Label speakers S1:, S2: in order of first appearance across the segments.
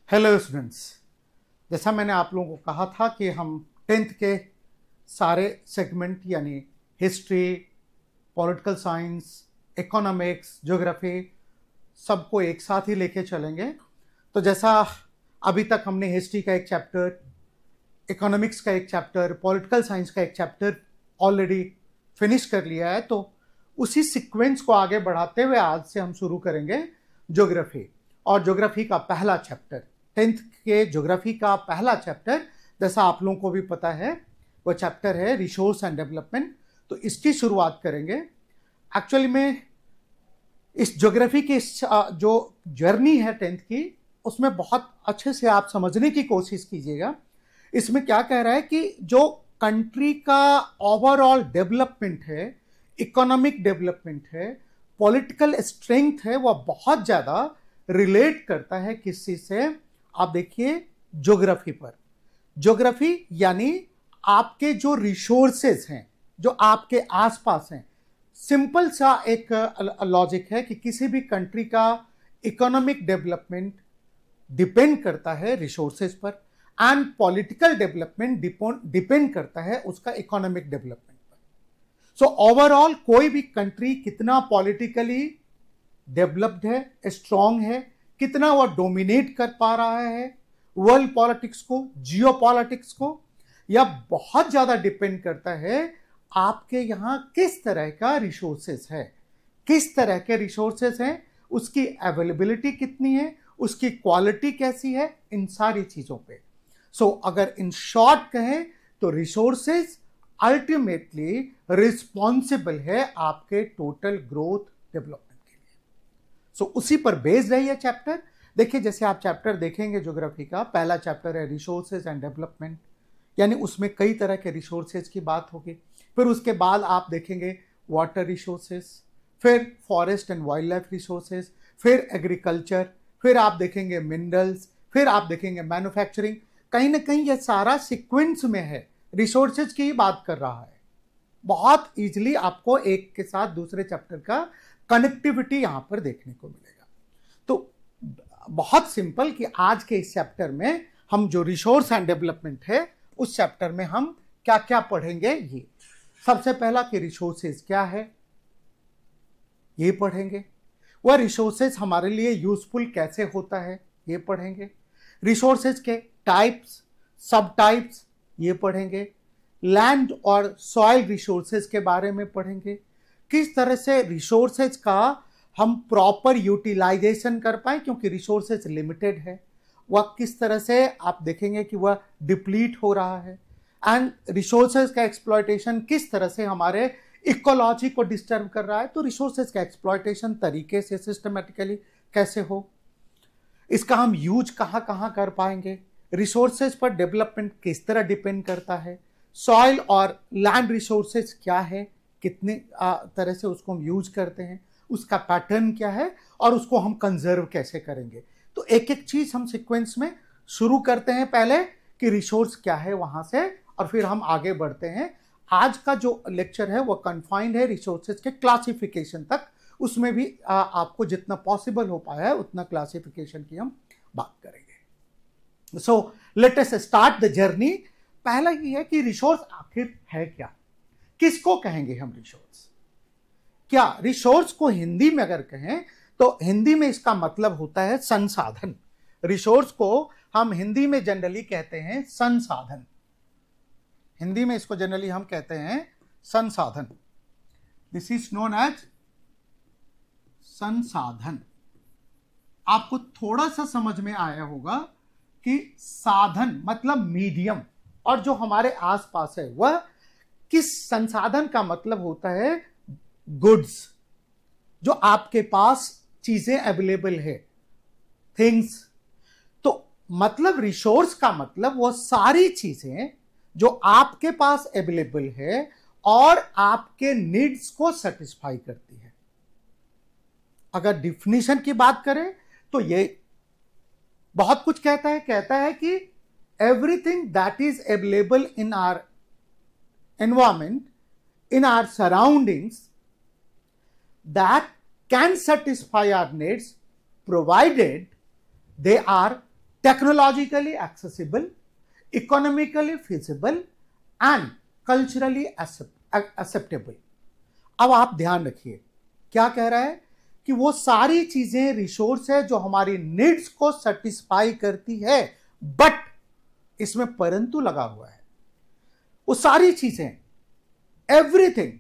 S1: Hello students, जैसा मैंने आप लोगों को कहा था कि हम 10th के सारे सेगमेंट यानी history, political science, economics, geography सबको एक साथ ही लेके चलेंगे। तो जैसा अभी तक हमने हिस्ट्री का एक चैप्टर, इकोनॉमिक्स का एक चैप्टर, पॉलिटिकल साइंस का एक चैप्टर ऑलरेडी फिनिश कर लिया है, तो उसी सीक्वेंस को आगे बढ़ाते हुए आज से हम शुरू करेंगे ज्योग्राफी। और ज्योग्राफी का पहला चैप्टर, 10th के ज्योग्राफी का पहला चैप्टर, जैसा आप लोगों को भी पता है, वो चैप्टर है रिसोर्स एंड डेवलपमेंट। तो इसकी शुरुआत करेंगे। एक्चुअली में इस ज्योग्राफी की जो जर्नी है 10th की, उसमें बहुत अच्छे से आप समझने की कोशिश कीजिएगा। इसमें क्या कह रहा है कि जो कंट्री का ओवरऑल डेवलपमेंट है, इकोनॉमिक डेवलपमेंट है, पॉलिटिकल स्ट्रेंथ है, वह बहुत ज़्यादा रिलेट करता है किस चीज से। आप देखिए ज्योग्राफी पर। ज्योग्राफी यानी आपके जो रिसोर्सेज हैं, जो आपके आसपास हैं। सिंपल सा एक लॉजिक है कि किसी भी कंट्री का इकोनॉमिक डेवलपमेंट डिपेंड करता है रिसोर्सेज पर, एंड पॉलिटिकल डेवलपमेंट डिपेंड करता है उसका इकोनॉमिक डेवलपमेंट पर। सो ओवरऑल कोई भी कंट्री कितना पॉलिटिकली डेवलप्ड है, स्ट्रांग है, कितना वह डोमिनेट कर पा रहा है वर्ल्ड पॉलिटिक्स को, जियो पॉलिटिक्स को, यह बहुत ज्यादा डिपेंड करता है आपके यहां किस तरह का रिसोर्सेस है, किस तरह के रिसोर्सेस हैं, उसकी अवेलेबिलिटी कितनी है, उसकी क्वालिटी कैसी है, इन सारी चीजों पे। सो अगर इन शॉर्ट कहें तो रिसोर्सेस अल्टीमेटली रिस्पॉन्सिबल है आपके टोटल ग्रोथ डेवलपमेंट। सो उसी पर बेस्ड है यह चैप्टर। देखिए, जैसे आप चैप्टर देखेंगे ज्योग्राफी का, पहला चैप्टर है रिसोर्सेज एंड डेवलपमेंट, यानी उसमें कई तरह के रिसोर्सेज की बात होगी। फिर उसके बाद आप देखेंगे वाटर रिसोर्सेज, फिर forest and wild life resources, फिर एग्रीकल्चर, फिर आप देखेंगे मिनरल्स, फिर आप देखेंगे मैन्युफैक्चरिंग। कहीं ना कहीं यह सारा सीक्वेंस में है, रिसोर्सेज की ही बात कर रहा है। बहुत इजीली आपको एक के साथ दूसरे चैप्टर का कनेक्टिविटी यहां पर देखने को मिलेगा। तो बहुत सिंपल कि आज के इस चैप्टर में हम जो रिसोर्स एंड डेवलपमेंट है, उस चैप्टर में हम क्या क्या पढ़ेंगे। ये सबसे पहला कि रिसोर्सेज क्या है, ये पढ़ेंगे। वह रिसोर्सेज हमारे लिए यूजफुल कैसे होता है, ये पढ़ेंगे। रिसोर्सेज के टाइप्स, सब टाइप्स, ये पढ़ेंगे। लैंड और सॉइल रिसोर्सेज के बारे में पढ़ेंगे। किस तरह से रिसोर्सेज का हम प्रॉपर यूटिलाइजेशन कर पाए, क्योंकि रिसोर्सेज लिमिटेड है। वह किस तरह से आप देखेंगे कि वह डिप्लीट हो रहा है, एंड रिसोर्सेज का एक्सप्लॉयटेशन किस तरह से हमारे इकोलॉजी को डिस्टर्ब कर रहा है। तो रिसोर्सेज का एक्सप्लॉयटेशन तरीके से सिस्टमेटिकली कैसे हो, इसका हम यूज कहाँ कहाँ कर पाएंगे, रिसोर्सेज पर डेवलपमेंट किस तरह डिपेंड करता है, सॉइल और लैंड रिसोर्सेज क्या है, कितने तरह से उसको हम यूज करते हैं, उसका पैटर्न क्या है, और उसको हम कंजर्व कैसे करेंगे। तो एक एक चीज हम सीक्वेंस में शुरू करते हैं, पहले कि रिसोर्स क्या है वहां से, और फिर हम आगे बढ़ते हैं। आज का जो लेक्चर है वो कन्फाइंड है रिसोर्सेज के क्लासिफिकेशन तक। उसमें भी आपको जितना पॉसिबल हो पाया है उतना क्लासिफिकेशन की हम बात करेंगे। So let us start the journey. पहला ये है कि रिसोर्स आखिर है क्या, किसको कहेंगे हम रिसोर्स। क्या रिसोर्स को हिंदी में अगर कहें तो हिंदी में इसका मतलब होता है संसाधन। रिसोर्स को हम हिंदी में जनरली कहते हैं संसाधन। हिंदी में इसको जनरली हम कहते हैं संसाधन। दिस इज नोन एज संसाधन। आपको थोड़ा सा समझ में आया होगा कि साधन मतलब मीडियम, और जो हमारे आसपास है वह किस संसाधन का मतलब होता है गुड्स, जो आपके पास चीजें अवेलेबल है, थिंग्स। तो मतलब रिसोर्स का मतलब वो सारी चीजें जो आपके पास अवेलेबल है और आपके नीड्स को सेटिस्फाई करती है। अगर डिफिनीशन की बात करें तो ये बहुत कुछ कहता है कि everything that is available in our environment, in our surroundings, that can satisfy our needs provided they are technologically accessible, economically feasible and culturally acceptable. अब आप ध्यान रखिए, क्या कह रहा है कि वो सारी चीजें रिसोर्स है जो हमारी नीड्स को सेटिस्फाई करती है, बट इसमें परंतु लगा हुआ है। वो सारी चीजें, एवरीथिंग,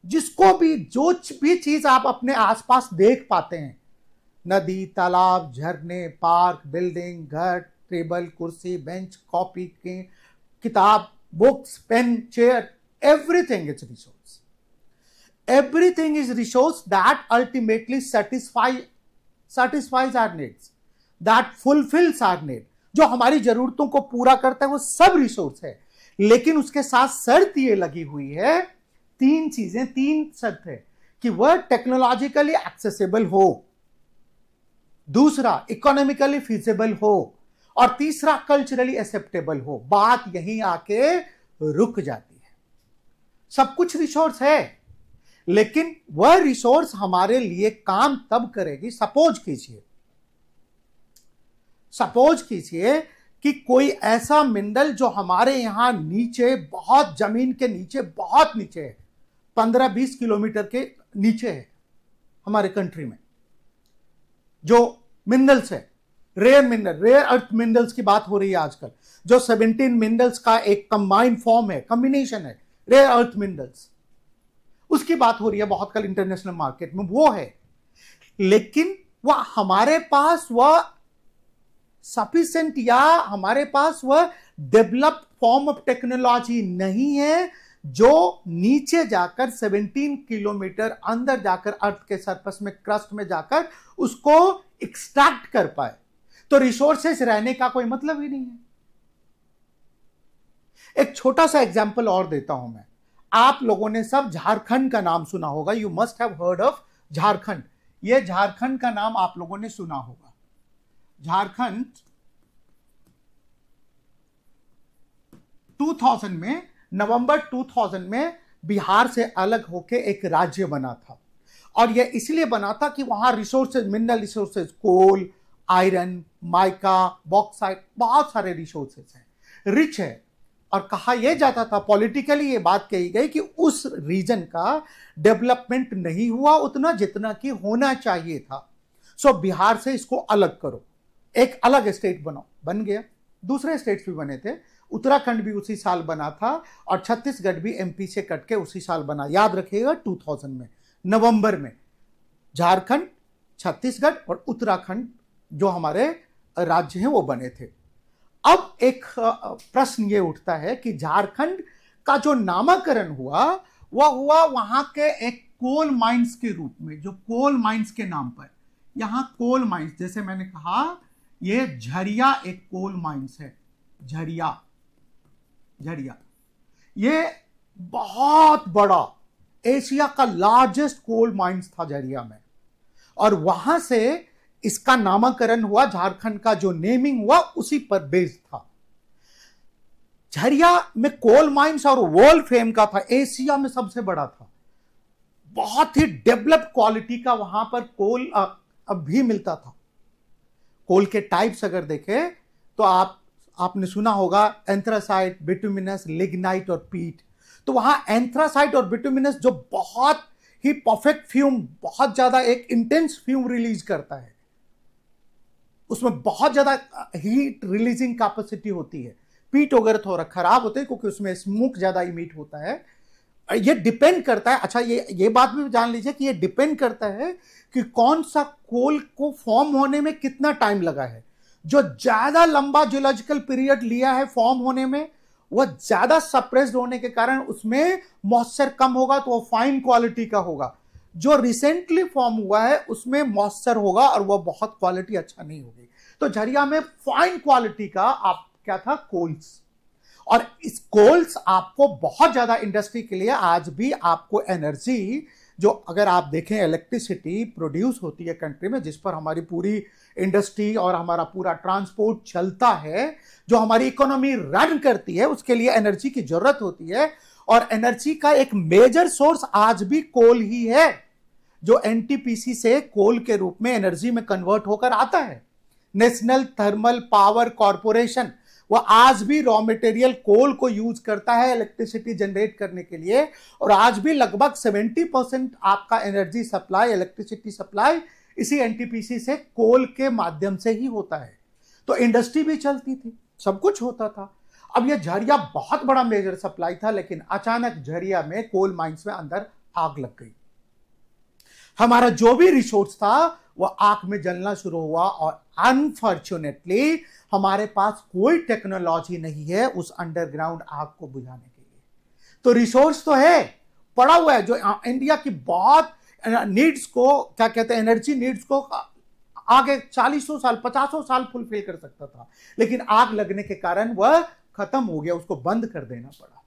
S1: जिसको भी, जो भी चीज आप अपने आसपास देख पाते हैं, नदी, तालाब, झरने, पार्क, बिल्डिंग, घर, टेबल, कुर्सी, बेंच, कॉपी, किताब, books, pen, chair, everything is resource. Everything is resource that ultimately satisfies our needs, that fulfills our need। जो हमारी जरूरतों को पूरा करता है वो सब रिसोर्स है, लेकिन उसके साथ शर्त ये लगी हुई है, तीन चीजें, तीन शर्त है कि वह टेक्नोलॉजिकली एक्सेसिबल हो, दूसरा इकोनॉमिकली फिजिबल हो, और तीसरा कल्चरली एक्सेप्टेबल हो। बात यहीं आके रुक जाती है। सब कुछ रिसोर्स है, लेकिन वह रिसोर्स हमारे लिए काम तब करेगी। सपोज कीजिए कि कोई ऐसा मिनरल जो हमारे यहां नीचे, बहुत जमीन के नीचे, बहुत नीचे है, 15-20 किलोमीटर के नीचे है हमारे कंट्री में, जो मिनरल्स है, रेयर अर्थ मिनरल्स की बात हो रही है आजकल, जो 17 मिनरल्स का एक कंबाइंड फॉर्म है, कॉम्बिनेशन है, रेयर अर्थ मिनरल्स, उसकी बात हो रही है बहुत कल इंटरनेशनल मार्केट में, वो है। लेकिन वह हमारे पास वह सफिशिएंट, या हमारे पास वह डेवलप्ड फॉर्म ऑफ टेक्नोलॉजी नहीं है जो नीचे जाकर 17 किलोमीटर अंदर जाकर अर्थ के सरफेस में, क्रस्ट में जाकर उसको एक्सट्रैक्ट कर पाए। तो रिसोर्सेस रहने का कोई मतलब ही नहीं है। एक छोटा सा एग्जांपल और देता हूं मैं। आप लोगों ने सब झारखंड का नाम सुना होगा, you must have heard of Jharkhand. ये झारखंड का नाम आप लोगों ने सुना होगा। झारखंड 2000 में, नवंबर 2000 में बिहार से अलग होके एक राज्य बना था, और यह इसलिए बना था कि वहां रिसोर्सेज, मिनरल रिसोर्सेज, कोल, आयरन, माइका, बॉक्साइट, बहुत सारे रिसोर्सेज हैं, रिच है। और कहा यह जाता था, पॉलिटिकली ये बात कही गई कि उस रीजन का डेवलपमेंट नहीं हुआ उतना जितना कि होना चाहिए था। सो बिहार से इसको अलग करो, एक अलग स्टेट बनाओ। बन गया। दूसरे स्टेट्स भी बने थे, उत्तराखंड भी उसी साल बना था, और छत्तीसगढ़ भी एमपी से कट के उसी साल बना। याद रखिएगा 2000 में नवंबर में झारखंड, छत्तीसगढ़ और उत्तराखंड जो हमारे राज्य हैं वो बने थे। अब एक प्रश्न ये उठता है कि झारखंड का जो नामकरण हुआ वह हुआ वहां के एक कोल माइंस के रूप में, जो कोल माइंस के नाम पर। यहां कोल माइंस, जैसे मैंने कहा, ये झरिया एक कोल माइंस है। झरिया ये बहुत बड़ा, एशिया का लार्जेस्ट कोल माइंस था झरिया में, और वहां से इसका नामकरण हुआ। झारखंड का जो नेमिंग हुआ उसी पर बेस्ड था। झरिया में कोल माइंस और वर्ल्ड फेम का था, एशिया में सबसे बड़ा था। बहुत ही डेवलप्ड क्वालिटी का वहां पर कोल अब भी मिलता था। कोल के टाइप्स अगर देखें तो आपने सुना होगा एंथ्रासाइट, बिटुमिनस, लिग्नाइट और पीट। तो वहां एंथ्रासाइट और बिटुमिनस जो बहुत ही परफेक्ट फ्यूम, बहुत ज्यादा एक इंटेंस फ्यूम रिलीज करता है, उसमें बहुत ज्यादा हीट रिलीजिंग कैपेसिटी होती है। पीट वगैरह थोड़ा खराब होते हैं क्योंकि उसमें स्मोक ज्यादा इमिट होता है। ये डिपेंड करता है, अच्छा ये बात भी जान लीजिए कि ये डिपेंड करता है कि कौन सा कोल को फॉर्म होने में कितना टाइम लगा है। जो ज्यादा लंबा जियोलॉजिकल पीरियड लिया है फॉर्म होने में, वह ज्यादा सप्रेस्ड होने के कारण उसमें मॉइस्चर कम होगा, तो वो फाइन क्वालिटी का होगा। जो रिसेंटली फॉर्म हुआ है उसमें मॉइस्चर होगा और वह बहुत क्वालिटी अच्छा नहीं होगी। तो झरिया में फाइन क्वालिटी का आप क्या था, कोल्स। और इस कोल्स आपको बहुत ज्यादा इंडस्ट्री के लिए आज भी आपको एनर्जी, जो अगर आप देखें इलेक्ट्रिसिटी प्रोड्यूस होती है कंट्री में, जिस पर हमारी पूरी इंडस्ट्री और हमारा पूरा ट्रांसपोर्ट चलता है, जो हमारी इकोनॉमी रन करती है, उसके लिए एनर्जी की जरूरत होती है। और एनर्जी का एक मेजर सोर्स आज भी कोल ही है, जो एनटीपीसी से कोल के रूप में एनर्जी में कन्वर्ट होकर आता है। नेशनल थर्मल पावर कॉरपोरेशन, वो आज भी रॉ मटेरियल कोल को यूज करता है इलेक्ट्रिसिटी जनरेट करने के लिए, और आज भी लगभग 70% आपका एनर्जी सप्लाई, इलेक्ट्रिसिटी सप्लाई इसी एनटीपीसी से, कोल के माध्यम से ही होता है। तो इंडस्ट्री भी चलती थी, सब कुछ होता था। अब यह झरिया बहुत बड़ा मेजर सप्लाई था, लेकिन अचानक झरिया में कोल माइंस में अंदर आग लग गई। हमारा जो भी रिसोर्स था वह आग में जलना शुरू हुआ, और अनफॉर्चुनेटली हमारे पास कोई टेक्नोलॉजी नहीं है उस अंडरग्राउंड आग को बुझाने के लिए। तो रिसोर्स तो है, पड़ा हुआ है, जो इंडिया की बहुत नीड्स को, क्या कहते हैं, एनर्जी नीड्स को आगे 40 साल 50 साल फुलफिल कर सकता था, लेकिन आग लगने के कारण वह खत्म हो गया, उसको बंद कर देना पड़ा।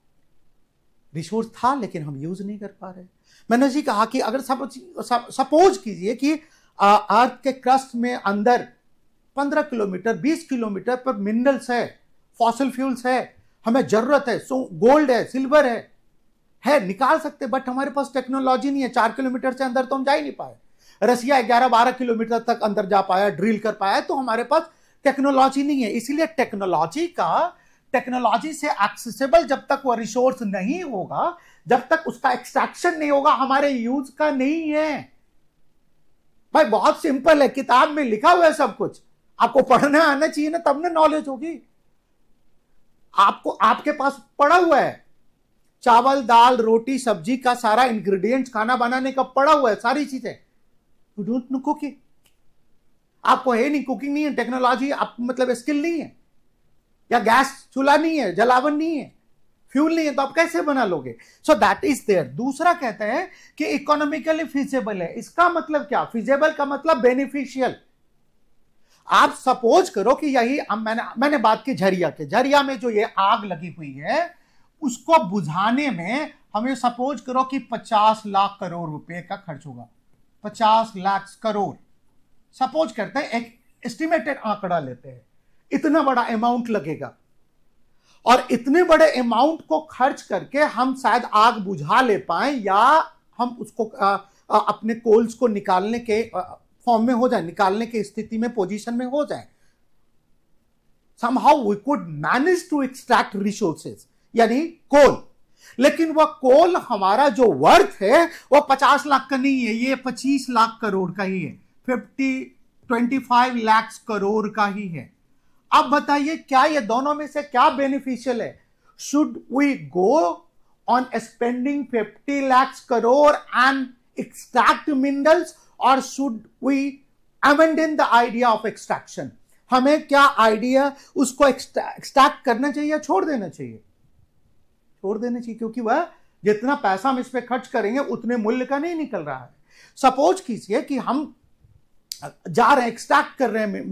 S1: रिसोर्स था लेकिन हम यूज नहीं कर पा रहे। मैंने जी कहा कि अगर सपोज कीजिए कि अर्थ के क्रस्ट में अंदर 15 किलोमीटर 20 किलोमीटर पर मिनरल्स है, फॉसिल फ्यूल्स है, हमें जरूरत है, गोल्ड है, सिल्वर है, निकाल सकते, बट हमारे पास टेक्नोलॉजी नहीं है। 4 किलोमीटर से अंदर तो हम जा ही नहीं पाए। रसिया 11-12 किलोमीटर तक अंदर जा पाया, ड्रिल कर पाया, तो हमारे पास टेक्नोलॉजी नहीं है। इसीलिए टेक्नोलॉजी से एक्सेसिबल जब तक वह रिसोर्स नहीं होगा, जब तक उसका एक्सट्रैक्शन नहीं होगा, हमारे यूज का नहीं है। भाई बहुत सिंपल है, किताब में लिखा हुआ है सब कुछ, आपको पढ़ना आना चाहिए ना, तब ना नॉलेज होगी। आपको आपके पास पड़ा हुआ है, चावल दाल रोटी सब्जी का सारा इंग्रेडिएंट्स खाना बनाने का पड़ा हुआ है, सारी चीजें। यू डोंट नो कुकिंग, आपको है नहीं, कुकिंग नहीं है, टेक्नोलॉजी आप मतलब स्किल नहीं है, या गैस चूल्हा नहीं है, जलावन नहीं है, फ्यूल नहीं है, तो आप कैसे बना लोगे? So that is there. दूसरा कहते हैं कि इकोनॉमिकली फिजिबल है। इसका मतलब क्या? फिजिबल का मतलब बेनिफिशियल। आप सपोज करो कि यही मैंने बात की झरिया के, झरिया में जो ये आग लगी हुई है उसको बुझाने में हमें सपोज करो कि 50 लाख करोड़ रुपए का खर्च होगा। 50 लाख करोड़ सपोज करते हैं, एक एस्टिमेटेड आंकड़ा लेते हैं, इतना बड़ा अमाउंट लगेगा, और इतने बड़े अमाउंट को खर्च करके हम शायद आग बुझा ले पाए, या हम उसको अपने कोल्स को निकालने के फॉर्म में हो जाए, निकालने की स्थिति में, पोजीशन में हो जाए। somehow we could manage to extract resources, यानी कोल। लेकिन वह कोल हमारा जो वर्थ है वह 50 लाख का नहीं है, ये 25 लाख करोड़ का ही है, 25 लाख करोड़ का ही है। अब बताइए क्या ये दोनों में से क्या बेनिफिशियल है? Should we go on spending 50 lakh crore and extract minerals, और should we abandon the idea of extraction? हमें क्या आइडिया उसको एक्सट्रैक्ट करना चाहिए या छोड़ देना चाहिए? छोड़ देना चाहिए, क्योंकि वह जितना पैसा हम इस पे खर्च करेंगे उतने मूल्य का नहीं निकल रहा है। सपोज कीजिए कि हम जा रहे हैं, एक्सट्रैक्ट कर रहे हैं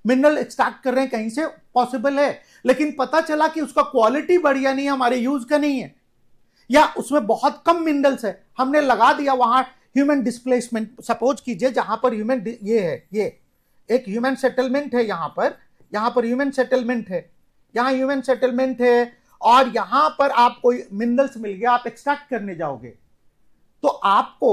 S1: मिनरल एक्सट्रैक्ट कर रहे हैं, कहीं से पॉसिबल है, लेकिन पता चला कि उसका क्वालिटी बढ़िया नहीं है, हमारे यूज का नहीं है, या उसमें बहुत कम मिनरल्स है, हमने लगा दिया वहां ह्यूमन डिस्प्लेसमेंट। सपोज कीजिए जहां पर ह्यूमन, ये है, ये एक ह्यूमन सेटलमेंट है, यहां पर ह्यूमन सेटलमेंट है, यहां ह्यूमन सेटलमेंट है, और यहां पर आपको मिनरल्स मिल गया, आप एक्सट्रैक्ट करने जाओगे तो आपको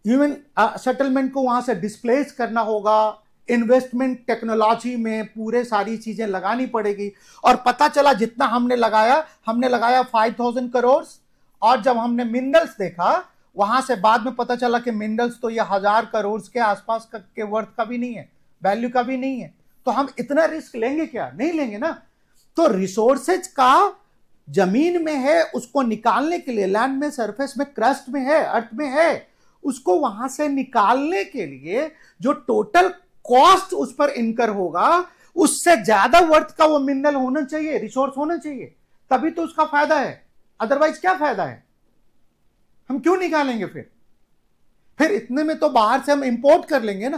S1: ह्यूमन सेटलमेंट को वहां से डिस्प्लेस करना होगा, इन्वेस्टमेंट टेक्नोलॉजी में पूरे सारी चीजें लगानी पड़ेगी। और पता चला जितना हमने लगाया 5000 करोड़, और जब हमने मिनरल्स देखा वहां से बाद में पता चला कि मिनरल्स तो ये 1000 करोड़ के आसपास के वर्थ का भी नहीं है, वैल्यू का भी नहीं है। तो हम इतना रिस्क लेंगे क्या? नहीं लेंगे ना। तो रिसोर्सेज का जमीन में है, उसको निकालने के लिए लैंड में, सरफेस में, क्रस्ट में है, अर्थ में है, उसको वहां से निकालने के लिए जो टोटल कॉस्ट उस पर इनकर होगा, उससे ज्यादा वर्थ का वो मिनरल होना चाहिए, रिसोर्स होना चाहिए, तभी तो उसका फायदा है। अदरवाइज क्या फायदा है? हम क्यों निकालेंगे? फिर इतने में तो बाहर से हम इंपोर्ट कर लेंगे ना,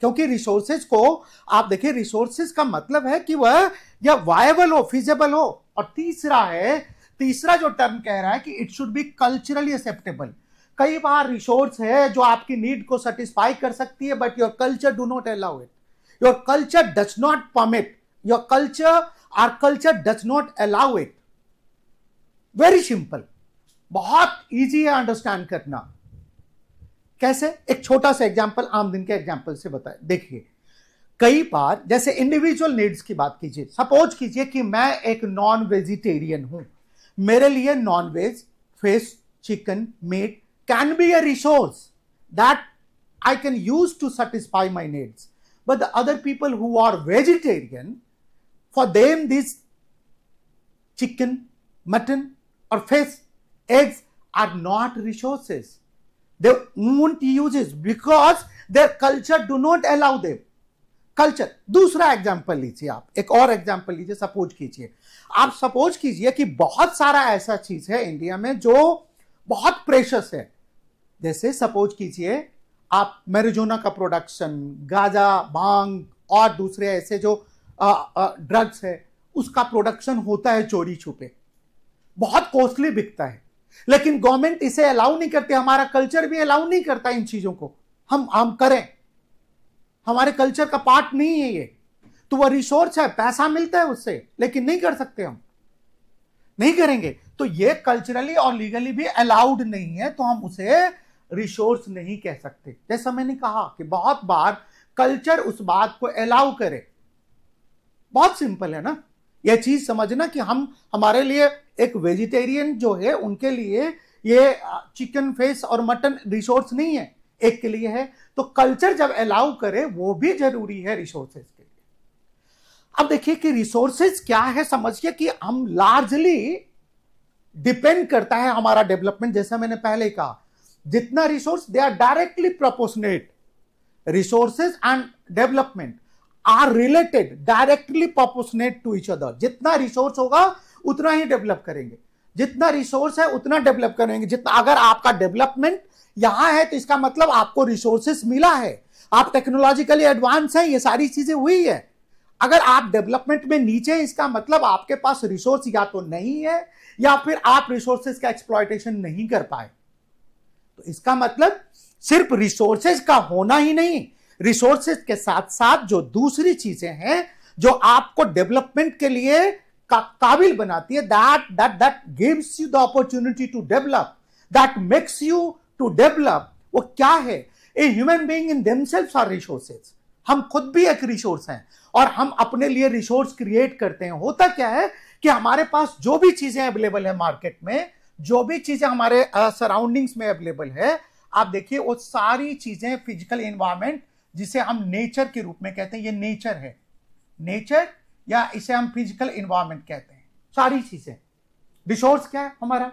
S1: क्योंकि रिसोर्सेज को आप देखिए, रिसोर्सेज का मतलब है कि वह या वायबल हो, फिजिबल हो। और तीसरा जो टर्म कह रहा है कि it should be culturally acceptable. कई बार रिसोर्स है जो आपकी नीड को सेटिस्फाई कर सकती है, but your culture do not allow it, your culture does not permit, your culture does not allow it. Very simple, बहुत इजी है अंडरस्टैंड करना। कैसे? एक छोटा सा एग्जांपल आम दिन के एग्जांपल से बताए। देखिए, कई बार जैसे इंडिविजुअल नीड्स की बात कीजिए, सपोज कीजिए कि मैं एक नॉन वेजिटेरियन हूं, मेरे लिए non veg, fish, chicken, meat can be a resource that I can use to satisfy my needs. But the other people who are vegetarian, for them this chicken, mutton or fish, eggs are not resources. They won't use it because their culture do not allow them. Culture. दूसरा example लीजिए, आप एक और example लीजिए, suppose कीजिए, आप suppose कीजिए कि बहुत सारा ऐसा चीज है इंडिया में जो बहुत प्रेशियस है। जैसे सपोज कीजिए आप मैरिजुआना का प्रोडक्शन, गांजा, भांग और दूसरे ऐसे जो ड्रग्स है उसका प्रोडक्शन होता है चोरी छुपे, बहुत कॉस्टली बिकता है, लेकिन गवर्नमेंट इसे अलाउ नहीं करती, हमारा कल्चर भी अलाउ नहीं करता इन चीजों को हम करें, हमारे कल्चर का पार्ट नहीं है ये। तो वह रिसोर्स है, पैसा मिलता है उससे, लेकिन नहीं कर सकते, हम नहीं करेंगे, तो ये कल्चरली और लीगली भी अलाउड नहीं है, तो हम उसे रिसोर्स नहीं कह सकते। जैसा मैंने कहा कि बहुत बार कल्चर उस बात को अलाउ करे, बहुत सिंपल है ना यह चीज समझना कि हमारे लिए एक वेजिटेरियन जो है उनके लिए ये चिकन, फिश और मटन रिसोर्स नहीं है, एक के लिए है, तो कल्चर जब अलाउ करे वो भी जरूरी है रिसोर्सेज के लिए। अब देखिए कि रिसोर्सेज क्या है, समझिए कि हम लार्जली डिपेंड करता है हमारा डेवलपमेंट, जैसा मैंने पहले कहा, जितना resource they are directly proportionate, resources and development are related, directly proportionate to each other. जितना रिसोर्स होगा उतना ही डेवलप करेंगे, जितना रिसोर्स है उतना डेवलप करेंगे, जितना अगर आपका डेवलपमेंट यहां है तो इसका मतलब आपको रिसोर्सेस मिला है, आप टेक्नोलॉजिकली एडवांस है, ये सारी चीजें हुई है। अगर आप डेवलपमेंट में नीचे हैं, इसका मतलब आपके पास रिसोर्स या तो नहीं है या फिर आप रिसोर्सेज का एक्सप्लॉयटेशन नहीं कर पाए। तो इसका मतलब सिर्फ रिसोर्सेज का होना ही नहीं, रिसोर्सेज के साथ साथ जो दूसरी चीजें हैं जो आपको डेवलपमेंट के लिए काबिल बनाती है, that gives you the opportunity to develop, that makes you to develop, वो क्या है? A human being in themselves are resources. हम खुद भी एक रिसोर्स हैं और हम अपने लिए रिसोर्स क्रिएट करते हैं। होता क्या है कि हमारे पास जो भी चीजें अवेलेबल है मार्केट में, जो भी चीजें हमारे सराउंडिंग्स में अवेलेबल है, आप देखिए वो सारी चीजें फिजिकल एनवायरनमेंट जिसे हम नेचर के रूप में कहते हैं, ये नेचर है, नेचर या इसे हम फिजिकल एनवायरनमेंट कहते हैं। सारी चीजें, रिसोर्स क्या है हमारा?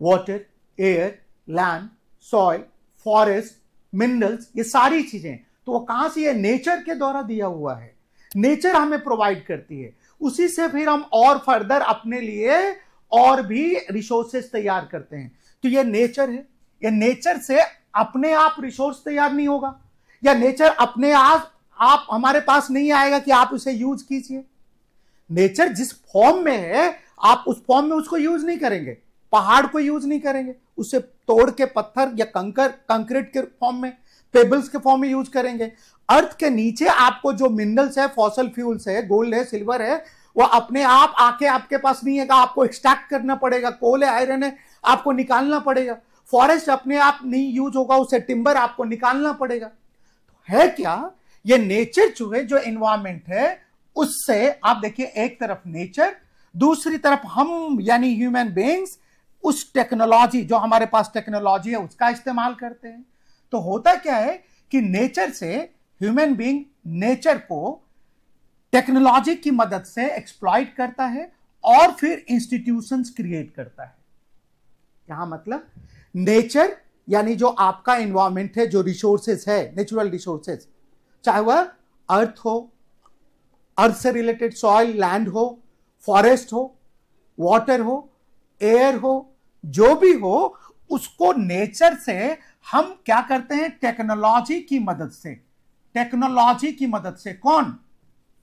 S1: Water, air, land, soil, forest, minerals, ये सारी चीजें। तो वो कहां से? ये नेचर के द्वारा दिया हुआ है, नेचर हमें प्रोवाइड करती है, उसी से फिर हम और फर्दर अपने लिए और भी रिसोर्सेज तैयार करते हैं। तो ये नेचर है, ये नेचर से अपने आप रिसोर्स तैयार नहीं होगा, या नेचर अपने आप हमारे पास नहीं आएगा कि आप उसे यूज कीजिए। नेचर जिस फॉर्म में है आप उस फॉर्म में उसको यूज नहीं करेंगे, पहाड़ को यूज नहीं करेंगे, उसे तोड़ के पत्थर या कंक्रीट के फॉर्म में, पेबल्स के फॉर्म में यूज करेंगे। अर्थ के नीचे आपको जो मिनरल्स है, फॉसल फ्यूल्स है, गोल्ड है, सिल्वर है, वो अपने आप आके आपके पास नहीं है, आपको एक्सट्रैक्ट करना पड़ेगा। कोल है, आयरन है, आपको निकालना पड़ेगा। फॉरेस्ट अपने आप नहीं यूज होगा, उसे टिम्बर आपको निकालना पड़ेगा। तो है क्या? ये नेचर जो है, जो एनवायरमेंट है, उससे आप देखिए एक तरफ नेचर, दूसरी तरफ हम यानी ह्यूमन बीइंग्स उस टेक्नोलॉजी, जो हमारे पास टेक्नोलॉजी है, उसका इस्तेमाल करते हैं। तो होता क्या है कि नेचर से ह्यूमन बीइंग नेचर को टेक्नोलॉजी की मदद से एक्सप्लॉइट करता है और फिर इंस्टीट्यूशंस क्रिएट करता है। यहां मतलब नेचर यानी जो आपका एनवायरमेंट है, जो रिसोर्सेज है, नेचुरल रिसोर्सेज, चाहे वह अर्थ हो, अर्थ से रिलेटेड सॉइल, लैंड हो, फॉरेस्ट हो, वाटर हो, एयर हो, जो भी हो, उसको नेचर से हम क्या करते हैं? टेक्नोलॉजी की मदद से, टेक्नोलॉजी की मदद से, कौन?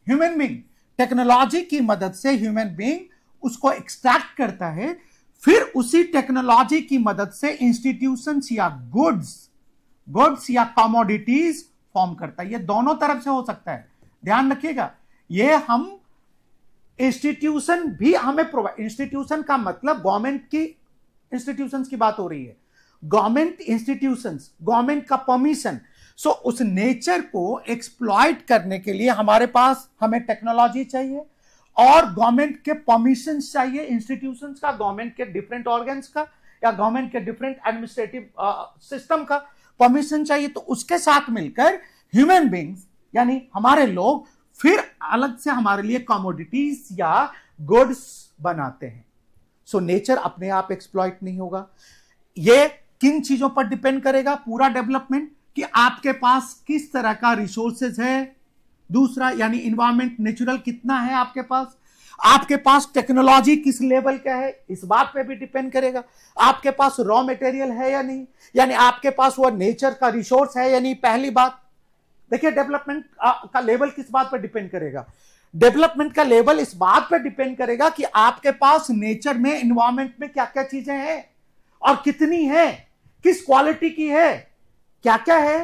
S1: Human being. टेक्नोलॉजी की मदद से ह्यूमन बीइंग उसको एक्सट्रैक्ट करता है, फिर उसी टेक्नोलॉजी की मदद से इंस्टीट्यूशंस या गुड्स या कमोडिटीज फॉर्म करता है। ये दोनों तरफ से हो सकता है, ध्यान रखिएगा। ये हम इंस्टीट्यूशन भी हमें प्रोवाइड, इंस्टीट्यूशन का मतलब गवर्नमेंट की इंस्टीट्यूशंस की बात हो रही है, गवर्नमेंट इंस्टीट्यूशंस, गवर्नमेंट का परमिशन, सो उस नेचर को एक्सप्लॉइट करने के लिए हमें टेक्नोलॉजी चाहिए और गवर्नमेंट के परमिशन चाहिए, इंस्टीट्यूशंस का, गवर्नमेंट के डिफरेंट ऑर्गन्स का या गवर्नमेंट के डिफरेंट एडमिनिस्ट्रेटिव सिस्टम का परमिशन चाहिए। तो उसके साथ मिलकर ह्यूमन बींग्स यानी हमारे लोग फिर अलग से हमारे लिए कमोडिटीज या गुड्स बनाते हैं। सो नेचर अपने आप एक्सप्लॉइट नहीं होगा। ये किन चीजों पर डिपेंड करेगा पूरा डेवलपमेंट, कि आपके पास किस तरह का रिसोर्सेज है, दूसरा यानी इन्वायरमेंट नेचुरल कितना है आपके पास टेक्नोलॉजी किस लेवल का है, इस बात पे भी डिपेंड करेगा। आपके पास रॉ मटेरियल है या नहीं, यानी आपके पास वो नेचर का रिसोर्स है या नहीं। पहली बात देखिए, डेवलपमेंट का लेवल किस बात पर डिपेंड करेगा? डेवलपमेंट का लेवल इस बात पर डिपेंड करेगा कि आपके पास नेचर में, इन्वायरमेंट में क्या क्या चीजें हैं और कितनी है, किस क्वालिटी की है, क्या क्या है,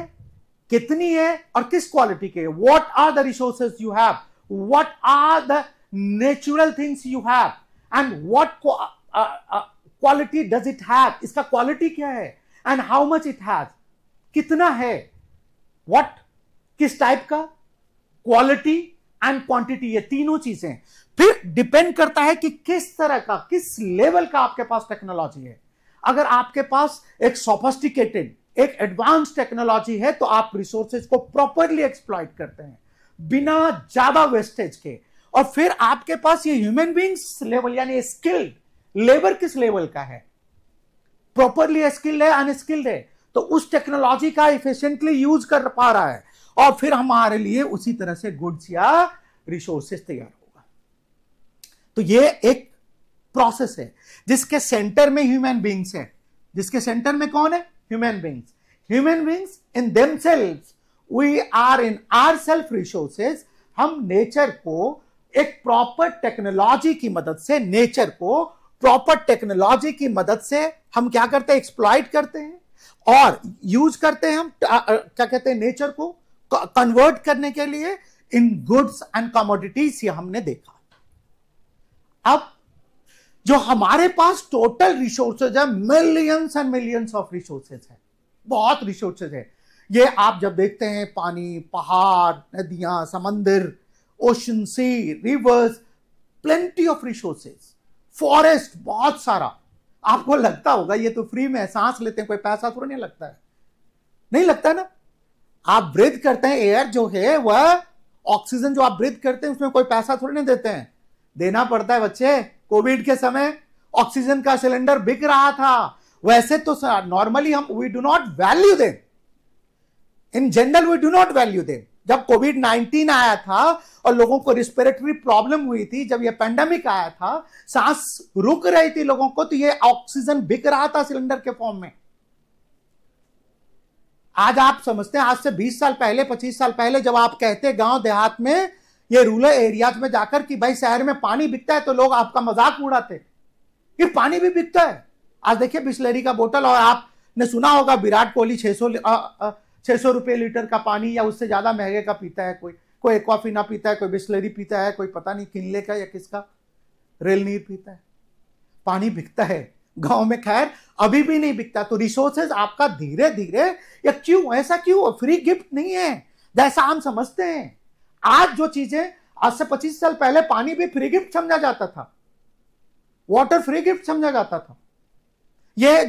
S1: कितनी है और किस क्वालिटी के। What are the resources you have, what are the natural things you have and what quality does it have, इसका क्वालिटी क्या है and how much it has, कितना है, व्हाट किस टाइप का, क्वालिटी एंड क्वांटिटी, ये तीनों चीजें। फिर डिपेंड करता है कि किस तरह का, किस लेवल का आपके पास टेक्नोलॉजी है। अगर आपके पास एक सोफिस्टिकेटेड, एक एडवांस टेक्नोलॉजी है तो आप रिसोर्सेज को प्रॉपरली एक्सप्लॉइट करते हैं बिना ज्यादा वेस्टेज के। और फिर आपके पास ये ह्यूमन बींग्स लेवल यानी स्किल्ड लेबर किस लेवल का है, प्रॉपरली स्किल्ड है, अनस्किल्ड है, तो उस टेक्नोलॉजी का इफिशिएंटली यूज कर पा रहा है और फिर हमारे लिए उसी तरह से गुड्स या रिसोर्सेज तैयार होगा। तो ये एक प्रोसेस है जिसके सेंटर में ह्यूमन बींग्स है। जिसके सेंटर में कौन है? Human beings. Human beings in themselves, we are in our self resources. हम नेचर को एक प्रॉपर टेक्नोलॉजी की मदद से, नेचर को प्रॉपर टेक्नोलॉजी की मदद से हम क्या करते हैं? एक्सप्लॉइट करते हैं और यूज करते हैं। हम क्या कहते हैं? नेचर को कन्वर्ट करने के लिए इन गुड्स एंड कमोडिटीज, ये हमने देखा। अब जो हमारे पास टोटल रिसोर्सेज है, millions and millions of resources है, बहुत रिसोर्सेज है। ये आप जब देखते हैं पानी, पहाड़, नदियां, समंदर, ocean, sea, rivers, plenty of resources, forest, बहुत सारा। आपको लगता होगा ये तो फ्री में है, सांस लेते हैं, कोई पैसा थोड़ा नहीं लगता है। नहीं लगता ना। आप ब्रीथ करते हैं, एयर जो है वह ऑक्सीजन जो आप ब्रीथ करते हैं उसमें कोई पैसा थोड़ी नहीं देते हैं, देना पड़ता है बच्चे। कोविड के समय ऑक्सीजन का सिलेंडर बिक रहा था। वैसे तो नॉर्मली हम we do not value them, in general we do not value them. जब कोविड-19 आया था और लोगों को रिस्पिरेटरी प्रॉब्लम हुई थी, जब ये पैंडेमिक आया था, सांस रुक रही थी लोगों को, तो ये ऑक्सीजन बिक रहा था सिलेंडर के फॉर्म में। आज आप समझते हैं, आज से 20 साल पहले, 25 साल पहले जब आप कहते गांव देहात में, ये रूरल एरियाज में जाकर कि भाई शहर में पानी बिकता है, तो लोग आपका मजाक उड़ाते कि पानी भी बिकता है। आज देखिए बिस्लरी का बोतल, और आपने सुना होगा विराट कोहली 600 रुपए लीटर का पानी या उससे ज्यादा महंगे का पीता है। कोई एक्वाफिना पीता है, कोई बिस्लरी पीता है, कोई पता नहीं किनले का या किसका रेल नीर पीता है। पानी बिकता है गांव में, खैर अभी भी नहीं बिकता। तो रिसोर्सेज आपका धीरे धीरे, या क्यों ऐसा क्यों? फ्री गिफ्ट नहीं है जैसा हम समझते हैं। आज जो चीजें, आज से 25 साल पहले पानी भी फ्री गिफ्ट समझा जाता था, वाटर फ्री गिफ्ट समझा जाता था। ये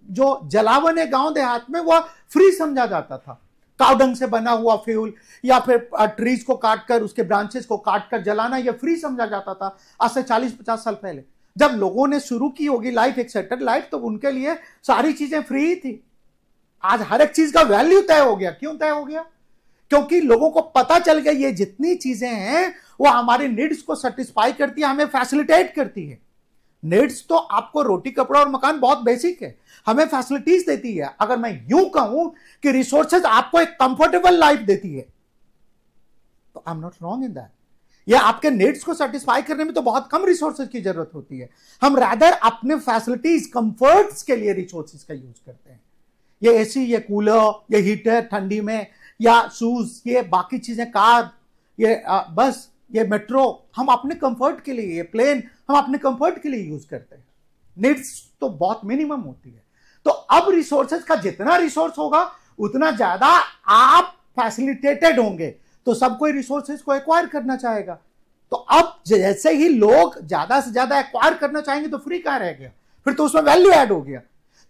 S1: जो जलावन है गांव देहात में, वह फ्री समझा जाता था। काउडंग से बना हुआ फ्यूल या फिर ट्रीज को काटकर, उसके ब्रांचेस को काटकर जलाना, यह फ्री समझा जाता था आज से 40-50 साल पहले। जब लोगों ने शुरू की होगी लाइफ, एक सेटल लाइफ, तो उनके लिए सारी चीजें फ्री ही थी। आज हर एक चीज का वैल्यू तय हो गया। क्यों तय हो गया? क्योंकि लोगों को पता चल गया ये जितनी चीजें हैं वो हमारी नीड्स को सेटिस्फाई करती है, हमें फैसिलिटेट करती है। नीड्स तो आपको रोटी, कपड़ा और मकान बहुत बेसिक है, हमें फैसिलिटीज देती है। अगर मैं यूं कहूं कि रिसोर्सेज आपको एक कंफर्टेबल लाइफ देती है, तो I am not wrong in that. ये आपके नीड्स को सेटिस्फाई करने में तो बहुत कम रिसोर्सेज की जरूरत होती है। हम रादर अपने फैसिलिटीज, कंफर्ट्स के लिए रिसोर्सेज का यूज करते हैं। ये एसी, ये कूलर, ये हीटर ठंडी में, या शूज, ये बाकी चीजें, कार, ये बस, ये मेट्रो, हम अपने कंफर्ट के लिए, ये प्लेन हम अपने कंफर्ट के लिए यूज करते हैं। नीड्स तो बहुत मिनिमम होती है। तो अब रिसोर्सेज का जितना रिसोर्स होगा उतना ज्यादा आप फैसिलिटेटेड होंगे, तो सब कोई रिसोर्सेज को एक्वायर करना चाहेगा। तो अब जैसे ही लोग ज्यादा से ज्यादा एक्वायर करना चाहेंगे तो फ्री कहां रह गया, फिर तो उसमें वैल्यू ऐड हो गया।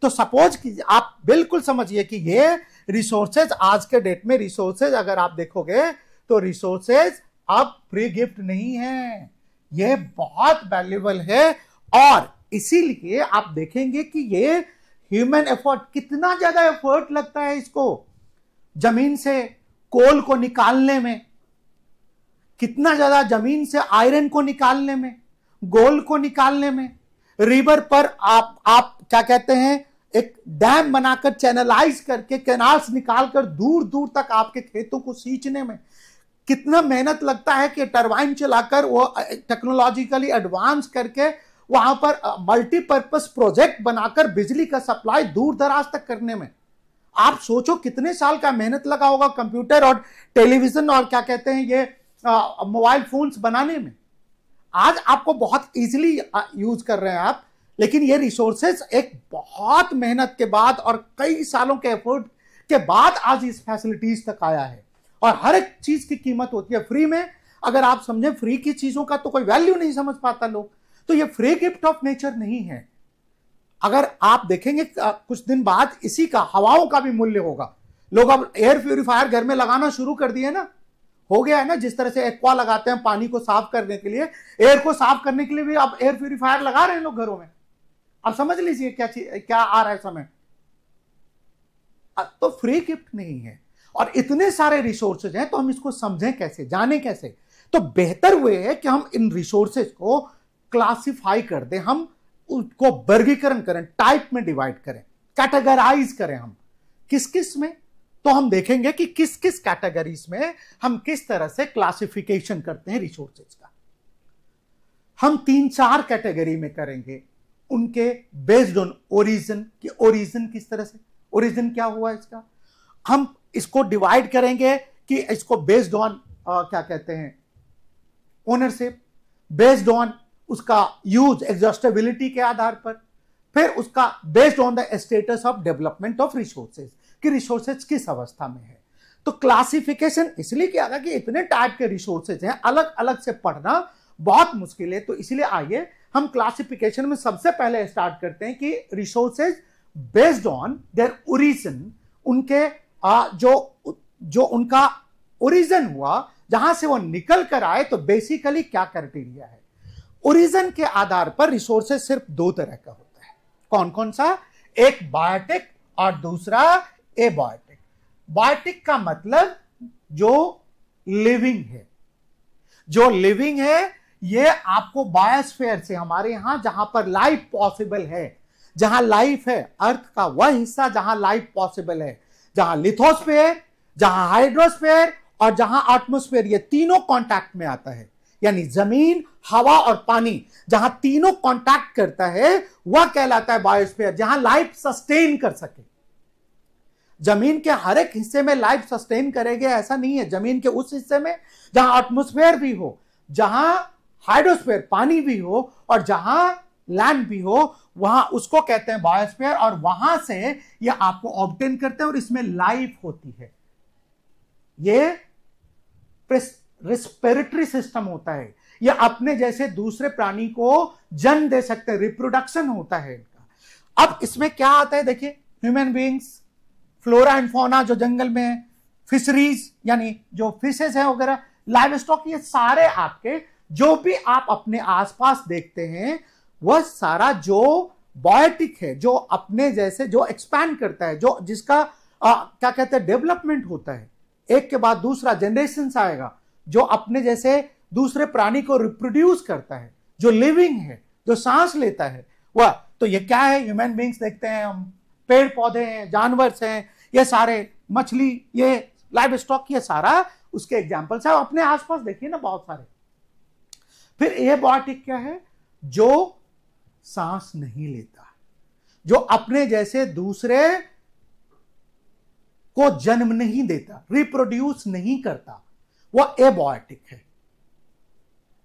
S1: तो सपोज कि आप बिल्कुल समझिए कि ये रिसोर्सेज, आज के डेट में रिसोर्सेज अगर आप देखोगे तो रिसोर्सेज अब फ्री गिफ्ट नहीं है, ये बहुत वैल्यूएबल है। और इसीलिए आप देखेंगे कि ये ह्यूमन एफर्ट, कितना ज्यादा एफर्ट लगता है इसको जमीन से कोल को निकालने में, कितना ज्यादा जमीन से आयरन को निकालने में, गोल्ड को निकालने में। रिवर पर आप क्या कहते हैं, एक डैम बनाकर चैनलाइज करके कैनाल्स निकालकर दूर दूर तक आपके खेतों को सींचने में कितना मेहनत लगता है कि टरबाइन चलाकर वो टेक्नोलॉजिकली एडवांस करके वहां पर मल्टीपर्पस प्रोजेक्ट बनाकर बिजली का सप्लाई दूर दराज तक करने में। आप सोचो कितने साल का मेहनत लगा होगा कंप्यूटर और टेलीविजन और क्या कहते हैं ये मोबाइल फोन्स बनाने में। आज आपको बहुत इजीली यूज कर रहे हैं आप, लेकिन ये रिसोर्सेज एक बहुत मेहनत के बाद और कई सालों के एफर्ट के बाद आज इस फैसिलिटीज तक आया है। और हर एक चीज की कीमत होती है फ्री में। अगर आप समझे फ्री की चीजों का तो कोई वैल्यू नहीं समझ पाता लोग, तो ये फ्री गिफ्ट ऑफ नेचर नहीं है। अगर आप देखेंगे कुछ दिन बाद इसी का हवाओं का भी मूल्य होगा। लोग अब एयर प्यूरिफायर घर में लगाना शुरू कर दिए ना, हो गया है ना। जिस तरह से एक्वा लगाते हैं पानी को साफ करने के लिए, एयर को साफ करने के लिए भी अब एयर प्यूरिफायर लगा रहे हैं लोग घरों में। अब समझ लीजिए क्या आ रहा है समय। तो फ्री गिफ्ट नहीं है और इतने सारे रिसोर्सेज हैं, तो हम इसको समझें कैसे, जाने कैसे। तो बेहतर हुए है कि हम इन रिसोर्सेज को क्लासिफाई कर दें, हम उसको वर्गीकरण करें, टाइप में डिवाइड करें, कैटेगराइज करें। हम किस किस में, तो हम देखेंगे कि किस किस कैटेगरीज में हम किस तरह से क्लासिफिकेशन करते हैं रिसोर्सेज का। हम 3-4 कैटेगरी में करेंगे, उनके बेस्ड ऑन ओरिजिन, कि ओरिजिन किस तरह से, ओरिजिन क्या हुआ इसका। हम इसको डिवाइड करेंगे कि इसको बेस्ड ऑन क्या कहते हैं ओनरशिप, बेस्ड ऑन उसका यूज एग्जॉस्टेबिलिटी के आधार पर, फिर उसका based on the status of development of resources, कि रिसोर्सेज किस अवस्था में है। तो क्लासिफिकेशन इसलिए किया गया कि इतने टाइप के रिसोर्सेज हैं, अलग अलग से पढ़ना बहुत मुश्किल है। तो इसलिए आइए हम क्लासिफिकेशन में सबसे पहले स्टार्ट करते हैं कि resources based on their origin, उनके जो उनका ओरिजिन हुआ, जहां से वो निकल कर आए, तो बेसिकली क्या क्राइटेरिया है। ओरिजिन के आधार पर रिसोर्सेज सिर्फ 2 तरह का होता है। कौन कौन सा, एक बायोटिक और दूसरा एबायोटिक। बायोटिक का मतलब जो लिविंग है, जो लिविंग है, ये आपको बायोस्फीयर से, हमारे यहां जहां पर लाइफ पॉसिबल है, जहां लाइफ है, अर्थ का वह हिस्सा जहां लाइफ पॉसिबल है, जहां लिथोस्फीयर, जहां हाइड्रोस्फीयर और जहां एटमॉस्फेयर, ये तीनों कांटेक्ट में आता है। यानी जमीन, हवा और पानी जहां तीनों कांटेक्ट करता है वह कहलाता है बायोस्फीयर, जहां लाइफ सस्टेन कर सके। जमीन के हर एक हिस्से में लाइफ सस्टेन करेंगे ऐसा नहीं है। जमीन के उस हिस्से में जहां एटमॉस्फेयर भी हो, जहां हाइड्रोस्फीयर पानी भी हो और जहां लैंड भी हो, वहां उसको कहते हैं बायोस्फीयर। और वहां से ये आपको ऑब्टेन करते हैं और इसमें लाइफ होती है। ये रेस्पिरेटरी सिस्टम होता है, ये अपने जैसे दूसरे प्राणी को जन्म दे सकते हैं, रिप्रोडक्शन होता है इनका। अब इसमें क्या आता है देखिए, human beings, flora and fauna जो जंगल में है, फिशरीज यानी जो फिशेज है वगैरह, लाइव स्टॉक, ये सारे आपके जो भी आप अपने आसपास देखते हैं वह सारा जो बायोटिक है, जो अपने जैसे जो एक्सपैंड करता है, जो जिसका क्या कहते हैं डेवलपमेंट होता है, एक के बाद दूसरा जनरेशन आएगा, जो अपने जैसे दूसरे प्राणी को रिप्रोड्यूस करता है, जो लिविंग है, जो सांस लेता है वह। तो ये क्या है, ह्यूमन बीइंग्स देखते हैं हम, पेड़ पौधे हैं, जानवर हैं, ये सारे मछली, ये लाइव स्टॉक, ये सारा उसके एग्जाम्पल्स है। अपने आसपास देखिए ना बहुत सारे। फिर एबायोटिक क्या है, जो सांस नहीं लेता, जो अपने जैसे दूसरे को जन्म नहीं देता, रिप्रोड्यूस नहीं करता, वह एबायोटिक है।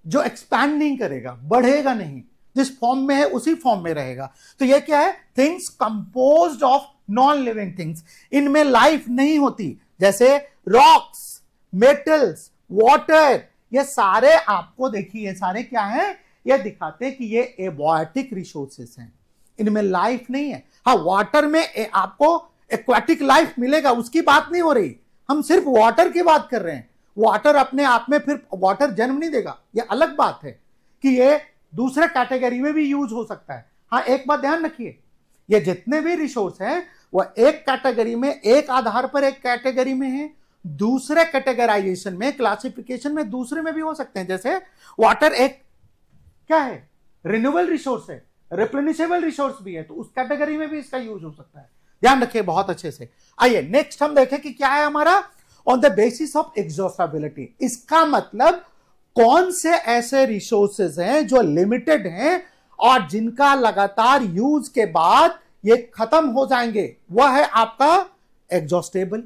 S1: जो एक्सपैंड नहीं करेगा, बढ़ेगा नहीं, जिस फॉर्म में है उसी फॉर्म में रहेगा। तो यह क्या है, things composed of non living things, इनमें लाइफ नहीं होती, जैसे रॉक्स, मेटल्स, वाटर, ये सारे आपको देखिए, ये सारे क्या हैं, ये दिखाते हैं कि ये एबॉयटिक रिसोर्सेस हैं, इनमें लाइफ नहीं है। हाँ, वाटर में आपको एक्वाटिक लाइफ मिलेगा, उसकी बात नहीं हो रही, हम सिर्फ वाटर की बात कर रहे हैं। वाटर अपने आप में फिर वाटर जन्म नहीं देगा, ये अलग बात है कि ये दूसरे कैटेगरी में भी यूज हो सकता है। हाँ, एक बात ध्यान रखिए, ये जितने भी रिसोर्स हैं वह एक कैटेगरी में, एक आधार पर एक कैटेगरी में है, दूसरे कैटेगराइजेशन में, क्लासिफिकेशन में दूसरे में भी हो सकते हैं। जैसे वाटर एक क्या है, रिन्यूएबल रिसोर्स है, रिप्लेनिशेबल रिसोर्स भी है, तो उस कैटेगरी में भी इसका यूज हो सकता है। ध्यान रखिए बहुत अच्छे से। आइए नेक्स्ट हम देखें कि क्या है हमारा ऑन द बेसिस ऑफ एग्जॉस्टेबिलिटी। इसका मतलब कौन से ऐसे रिसोर्सेज हैं जो लिमिटेड हैं और जिनका लगातार यूज के बाद ये खत्म हो जाएंगे, वह है आपका एग्जॉस्टेबल।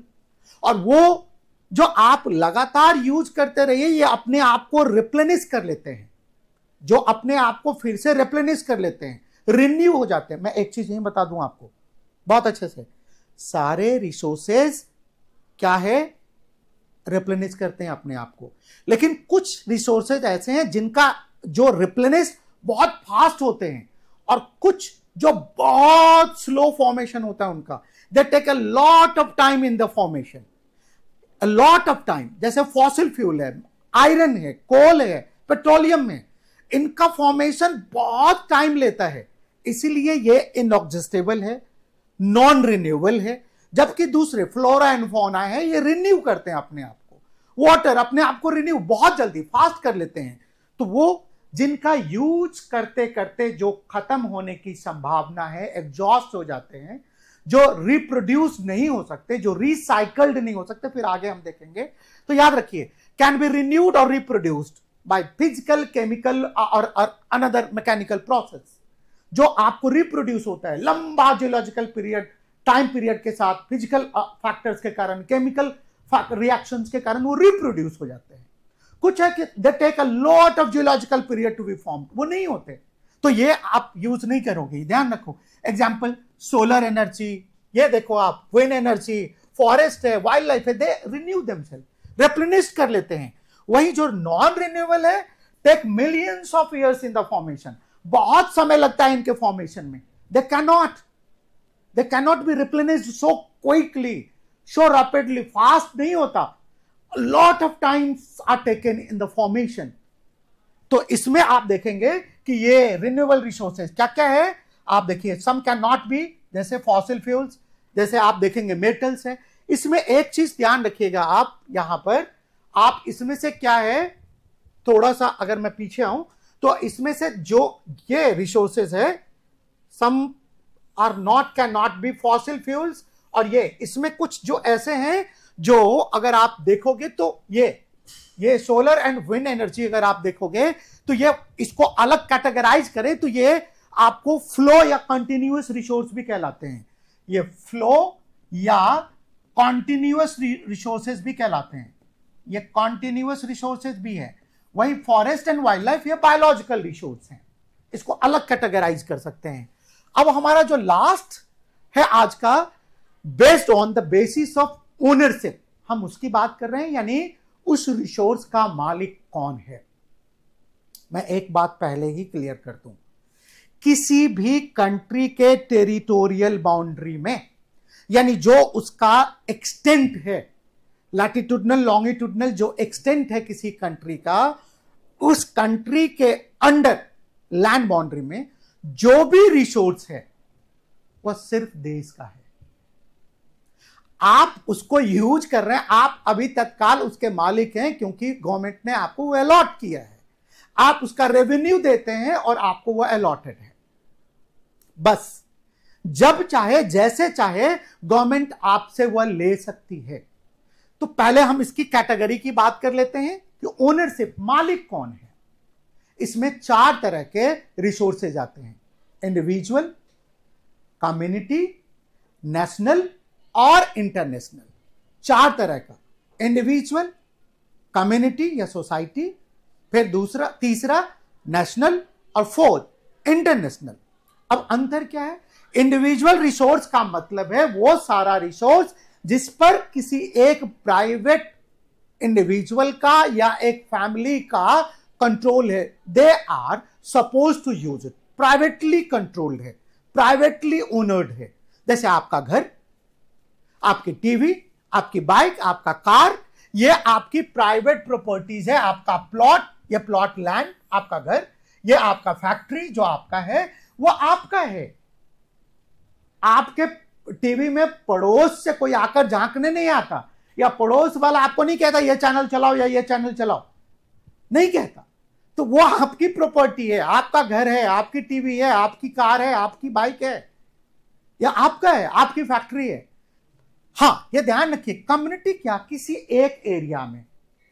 S1: और वो जो आप लगातार यूज करते रहिए, ये अपने आप को रिप्लेनिश कर लेते हैं, जो अपने आप को फिर से रिप्लेनिश कर लेते हैं, रिन्यू हो जाते हैं। मैं एक चीज यही बता दूं आपको बहुत अच्छे से, सारे रिसोर्सेज क्या है, रिप्लेनिश करते हैं अपने आप को, लेकिन कुछ रिसोर्सेज ऐसे हैं जिनका जो रिप्लेनिश बहुत फास्ट होते हैं और कुछ जो बहुत स्लो फॉर्मेशन होता है उनका, they take a lot of time in the formation, a lot of time. जैसे फॉसिल फ्यूल है, आयरन है, कोल है, पेट्रोलियम है, इनका फॉर्मेशन बहुत टाइम लेता है, इसीलिए ये इनएग्जॉस्टेबल है, नॉन रिन्यूएबल है। जबकि दूसरे फ्लोरा एंड फौना है, ये रिन्यू करते हैं अपने आप को। वाटर अपने आप को रिन्यू बहुत जल्दी फास्ट कर लेते हैं। तो वो जिनका यूज करते करते जो खत्म होने की संभावना है, एग्जॉस्ट हो जाते हैं, जो रिप्रोड्यूस नहीं हो सकते, जो रिसाइकल्ड नहीं हो सकते, फिर आगे हम देखेंगे। तो याद रखिए, कैन बी रिन्यूड और रिप्रोड्यूस्ड बाय फिजिकल, केमिकल और अनदर मैकेनिकल प्रोसेस। जो आपको रिप्रोड्यूस होता है लंबा जियोलॉजिकल पीरियड, टाइम पीरियड के साथ, फिजिकल फैक्टर्स के कारण, केमिकल रिएक्शंस के कारण वो रिप्रोड्यूस हो जाते हैं। कुछ है कि they take a lot of geological period to be formed, वो नहीं होते, तो ये आप यूज नहीं करोगे, ध्यान रखो। एग्जांपल सोलर एनर्जी, ये देखो आप, विंड एनर्जी, फॉरेस्ट है, वाइल्ड लाइफ है, दे रिन्यू देमसेल्फ, रिप्लेनिश कर लेते हैं। वही जो नॉन रिन्यूएबल है, take millions of years in the formation, बहुत समय लगता है इनके फॉर्मेशन में। They cannot be replenished so quickly, so rapidly, fast नहीं होता। Lot of times are taken in the formation. तो इसमें आप देखेंगे कि ये रिन्यूएबल रिसोर्सेज क्या क्या है, आप देखिए, सम कैन नॉट बी, जैसे फॉसिल फ्यूल्स, जैसे आप देखेंगे मेटल्स है। इसमें एक चीज ध्यान रखिएगा आप, यहां पर आप इसमें से क्या है, थोड़ा सा अगर मैं पीछे आऊं तो इसमें से जो ये रिसोर्सेज है, some are not, can not be fossil fuels, और ये इसमें कुछ जो ऐसे हैं जो अगर आप देखोगे तो ये सोलर एंड विंड एनर्जी अगर आप देखोगे तो ये इसको अलग कैटेगराइज करें तो ये आपको फ्लो या कंटिन्यूअस रिसोर्स भी कहलाते हैं। ये फ्लो या कॉन्टिन्यूअस रिसोर्सेज भी कहलाते हैं, ये कॉन्टिन्यूअस रिसोर्सेज भी है। वही फॉरेस्ट एंड वाइल्ड लाइफ ये बायोलॉजिकल रिसोर्स हैं, इसको अलग कैटेगराइज कर सकते हैं। अब हमारा जो लास्ट है आज का, based on the basis of ownership, हम उसकी बात कर रहे हैं, यानी उस रिसोर्स का मालिक कौन है। मैं एक बात पहले ही क्लियर कर दूं, किसी भी कंट्री के टेरिटोरियल बाउंड्री में, यानी जो उसका एक्सटेंट है, लैटिट्यूडनल लॉन्गिट्यूडनल जो एक्सटेंट है किसी कंट्री का, उस कंट्री के अंडर लैंड बाउंड्री में जो भी रिसोर्स है वह सिर्फ देश का है। आप उसको यूज कर रहे हैं, आप अभी तत्काल उसके मालिक हैं क्योंकि गवर्नमेंट ने आपको वो अलॉट किया है, आप उसका रेवेन्यू देते हैं और आपको वो अलॉटेड है। बस जब चाहे जैसे चाहे गवर्नमेंट आपसे वह ले सकती है। तो पहले हम इसकी कैटेगरी की बात कर लेते हैं कि ओनरशिप, मालिक कौन है। इसमें 4 तरह के रिसोर्सेज आते हैं, इंडिविजुअल, कम्युनिटी, नेशनल और इंटरनेशनल। 4 तरह का, इंडिविजुअल, कम्युनिटी या सोसाइटी, फिर तीसरा नेशनल और 4th इंटरनेशनल। अब अंतर क्या है, इंडिविजुअल रिसोर्स का मतलब है वो सारा रिसोर्स जिस पर किसी एक प्राइवेट इंडिविजुअल का या एक फैमिली का कंट्रोल है। They are suppose to use it, privately controlled है, प्राइवेटली ओनर्ड है। जैसे आपका घर, आपकी टीवी, आपकी बाइक, आपका कार, ये आपकी प्राइवेट प्रॉपर्टीज है। आपका प्लॉट, ये प्लॉट लैंड आपका घर, ये आपका फैक्ट्री जो आपका है वो आपका है। आपके टीवी में पड़ोस से कोई आकर झांकने नहीं आता, या पड़ोस वाला आपको नहीं कहता ये चैनल चलाओ या ये चैनल चलाओ, नहीं कहता। तो वो आपकी प्रॉपर्टी है, आपका घर है, आपकी टीवी है, आपकी कार है, आपकी बाइक है, या आपका है, आपकी फैक्ट्री है। हां, ये ध्यान रखिए, कम्युनिटी क्या, किसी एक एरिया में,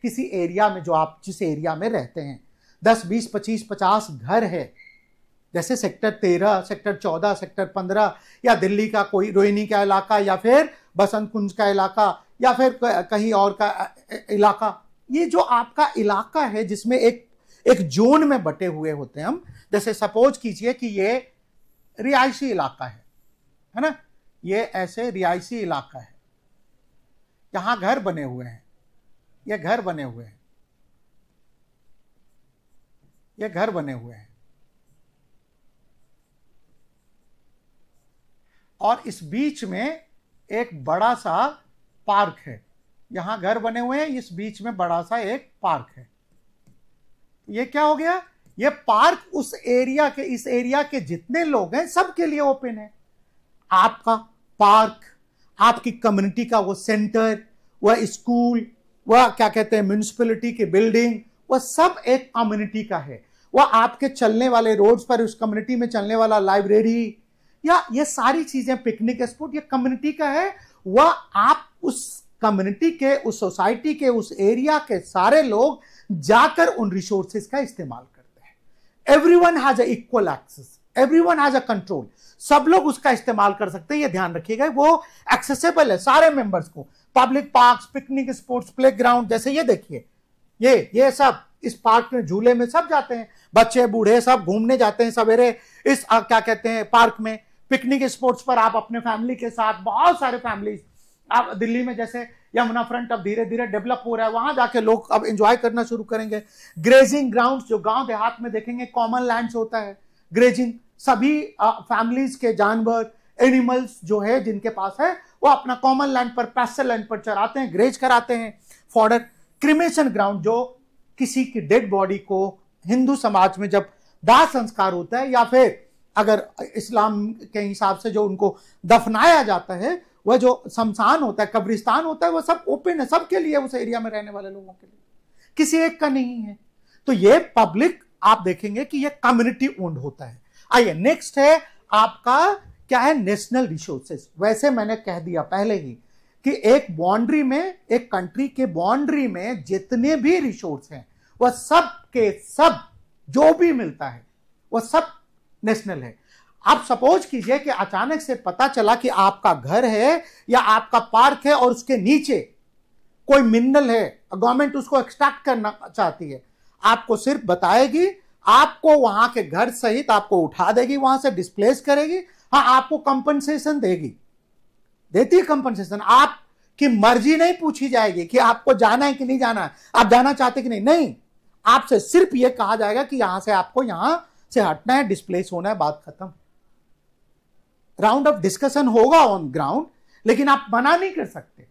S1: किसी एरिया में जो आप जिस एरिया में रहते हैं, 10, 20, 25, 50 घर है, जैसे सेक्टर 13, सेक्टर 14, सेक्टर 15, या दिल्ली का कोई रोहिणी का इलाका, या फिर बसंत कुंज का इलाका, या फिर कहीं और का इलाका। ये जो आपका इलाका है जिसमें एक जोन में बटे हुए होते हैं हम, जैसे सपोज कीजिए कि ये रिहायशी इलाका है ना, ये ऐसे रिहायशी इलाका है, यहां घर बने हुए हैं, ये घर बने हुए हैं, ये घर बने हुए हैं, और इस बीच में एक बड़ा सा पार्क है। यहां घर बने हुए हैं, इस बीच में बड़ा सा एक पार्क है। ये क्या हो गया, ये पार्क उस एरिया के, इस एरिया के जितने लोग हैं सबके लिए ओपन है। आपका पार्क, आपकी कम्युनिटी का वो सेंटर, वह स्कूल, वह क्या कहते हैं म्युनिसिपैलिटी की बिल्डिंग, वह सब एक कम्युनिटी का है। वह आपके चलने वाले रोड्स पर उस कम्युनिटी में चलने वाला लाइब्रेरी, या ये सारी चीजें, पिकनिक स्पॉट, ये कम्युनिटी का है। वह आप उस कम्युनिटी के, उस सोसाइटी के, उस एरिया के सारे लोग जाकर उन रिसोर्सेज का इस्तेमाल करते हैं। Everyone has a equal access, everyone has a control, सब लोग उसका इस्तेमाल कर सकते हैं। ये ध्यान रखिएगा, वो एक्सेसिबल है सारे मेंबर्स को। Public parks, picnic spots, playground, जैसे ये देखिए, ये सब इस पार्क में, झूले में सब जाते हैं, बच्चे बूढ़े सब घूमने जाते हैं सवेरे इस क्या कहते हैं पार्क में। पिकनिक स्पॉट्स पर आप अपने फैमिली के साथ, बहुत सारे फैमिली, आप दिल्ली में जैसे यमुना फ्रंट अब धीरे धीरे डेवलप हो रहा है, वहां जाके लोग अब एंजॉय करना शुरू करेंगे। ग्रेजिंग ग्राउंड्स जो गांव देहात में देखेंगे, कॉमन लैंड्स होता है, ग्रेजिंग, सभी फैमिलीज के जानवर, एनिमल्स जो है जिनके पास है, वो अपना कॉमन लैंड पर, पैस्चर लैंड पर चराते हैं, ग्रेज कराते हैं। फॉर्डर क्रिमेशन ग्राउंड, जो किसी की डेड बॉडी को हिंदू समाज में जब दाह संस्कार होता है, या फिर अगर इस्लाम के हिसाब से जो उनको दफनाया जाता है, वह जो शमशान होता है, कब्रिस्तान होता है, वह सब ओपन है, सबके लिए, उस एरिया में रहने वाले लोगों के लिए, किसी एक का नहीं है। तो ये पब्लिक आप देखेंगे कि ये कम्युनिटी ओन्ड होता है। आइए नेक्स्ट है आपका क्या है, नेशनल रिसोर्सेज। वैसे मैंने कह दिया पहले ही कि एक बाउंड्री में, एक कंट्री के बाउंड्री में जितने भी रिसोर्स हैं, वह सब के सब जो भी मिलता है वह सब नेशनल है। आप सपोज कीजिए कि अचानक से पता चला कि आपका घर है या आपका पार्क है और उसके नीचे कोई मिनरल है, गवर्नमेंट उसको एक्सट्रैक्ट करना चाहती है, आपको सिर्फ बताएगी, आपको वहां के घर सहित आपको उठा देगी, वहां से डिस्प्लेस करेगी। हाँ, आपको कंपनसेशन देगी, देती है कंपनसेशन। आपकी मर्जी नहीं पूछी जाएगी कि आपको जाना है कि नहीं जाना है, आप जाना चाहते कि नहीं, आपसे सिर्फ यह कहा जाएगा कि यहां से आपको यहां से हटना है, डिस्प्लेस होना है, बात खत्म। राउंड ऑफ डिस्कशन होगा ऑन ग्राउंड, लेकिन आप मना नहीं कर सकते।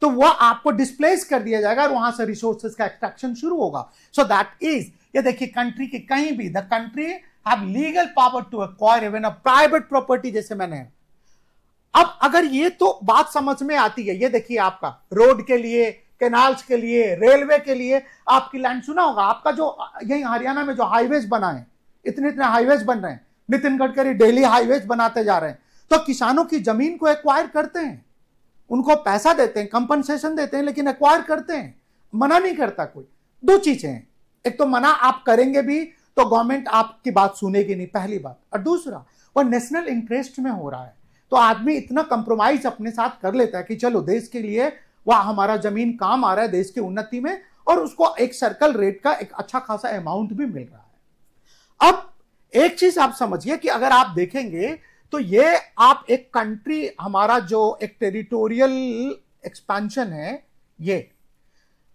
S1: तो वह आपको डिस्प्लेस कर दिया जाएगा और वहां से रिसोर्सेज का एक्सट्रैक्शन शुरू होगा। सो दैट इज, ये देखिए, कंट्री के कहीं भी, the country have legal power to acquire even a private property, जैसे मैंने। अब अगर ये तो बात समझ में आती है, ये देखिए, आपका रोड के लिए, कैनाल्स के लिए, रेलवे के लिए आपकी लैंड, सुना होगा आपका जो यही हरियाणा में जो हाईवेज बना है, इतने इतने हाईवेज बन रहे हैं, नितिन गडकरी डेली हाईवेज बनाते जा रहे हैं। तो किसानों की जमीन को एक्वायर करते हैं, उनको पैसा देते हैं, कंपनसेशन देते हैं, लेकिन एक्वायर करते हैं, मना नहीं करता कोई। दो चीजें हैं, एक तो मना आप करेंगे भी तो गवर्नमेंट आपकी बात सुनेगी नहीं, पहली बात, और दूसरा वह नेशनल इंटरेस्ट में हो रहा है, तो आदमी इतना कंप्रोमाइज अपने साथ कर लेता है कि चलो देश के लिए वह हमारा जमीन काम आ रहा है, देश की उन्नति में, और उसको एक सर्कल रेट का एक अच्छा खासा अमाउंट भी मिल रहा है। अब एक चीज आप समझिए कि अगर आप देखेंगे तो ये आप एक कंट्री, हमारा जो एक टेरिटोरियल एक्सपेंशन है, ये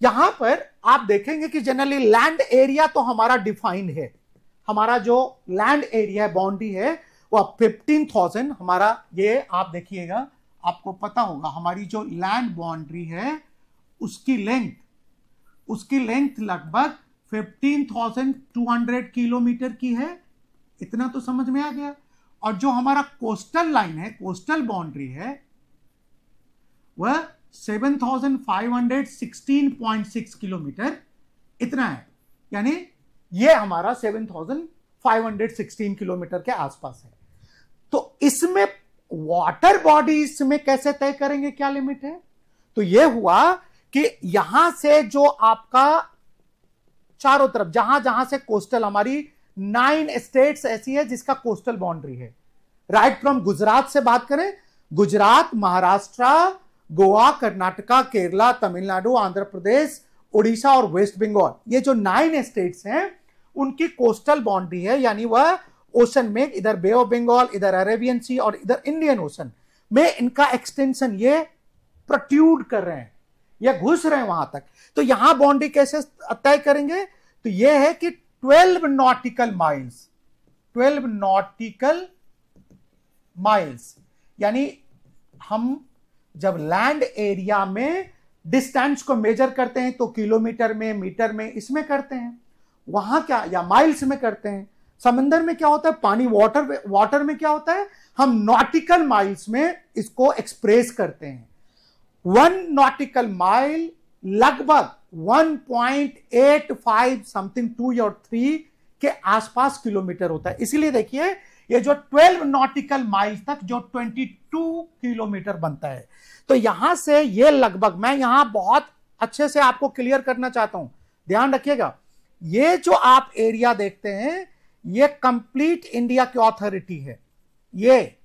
S1: यहां पर आप देखेंगे कि जनरली लैंड एरिया तो हमारा डिफाइंड है, हमारा जो लैंड एरिया बाउंड्री है वो 15,000 हमारा, ये आप देखिएगा, आपको पता होगा हमारी जो लैंड बाउंड्री है उसकी लेंथ लगभग 15,200 किलोमीटर की है। इतना तो समझ में आ गया। और जो हमारा कोस्टल लाइन है, कोस्टल बाउंड्री है, वह 7,516.6 किलोमीटर इतना है, यानी ये हमारा 7,516 किलोमीटर के आसपास है। तो इसमें वाटर बॉडीज में कैसे तय करेंगे क्या लिमिट है? तो ये हुआ कि यहां से जो आपका चारों तरफ जहां जहां से कोस्टल, हमारी 9 स्टेट्स ऐसी है जिसका कोस्टल बाउंड्री है। राइट फ्रॉम गुजरात से बात करें, गुजरात, महाराष्ट्र, गोवा, कर्नाटका, केरला, तमिलनाडु, आंध्र प्रदेश, उड़ीसा और वेस्ट बंगाल, ये जो 9 स्टेट्स हैं उनकी कोस्टल बाउंड्री है, यानी वह ओशन में, इधर बे ऑफ बंगाल, इधर अरेबियन सी और इधर इंडियन ओशन में इनका एक्सटेंशन ये प्रोट्रूड कर रहे हैं, ये घुस रहे हैं वहां तक। तो यहां बाउंड्री कैसे तय करेंगे? तो ये है कि 12 नॉटिकल माइल्स, 12 नॉटिकल माइल्स, यानी हम जब लैंड एरिया में डिस्टेंस को मेजर करते हैं तो किलोमीटर में, मीटर में, इसमें करते हैं, वहां क्या, या माइल्स में करते हैं। समंदर में क्या होता है, पानी, वाटर में क्या होता है, हम नॉटिकल माइल्स में इसको एक्सप्रेस करते हैं। 1 नॉटिकल माइल लगभग 1.85 समथिंग 2 या 3 के आसपास किलोमीटर होता है। इसीलिए देखिए ये जो 12 नॉटिकल माइल तक जो 22 किलोमीटर बनता है। तो यहां से ये लगभग, मैं यहां बहुत अच्छे से आपको क्लियर करना चाहता हूं, ध्यान रखिएगा, ये जो आप एरिया देखते हैं ये कंप्लीट इंडिया की अथॉरिटी है। ये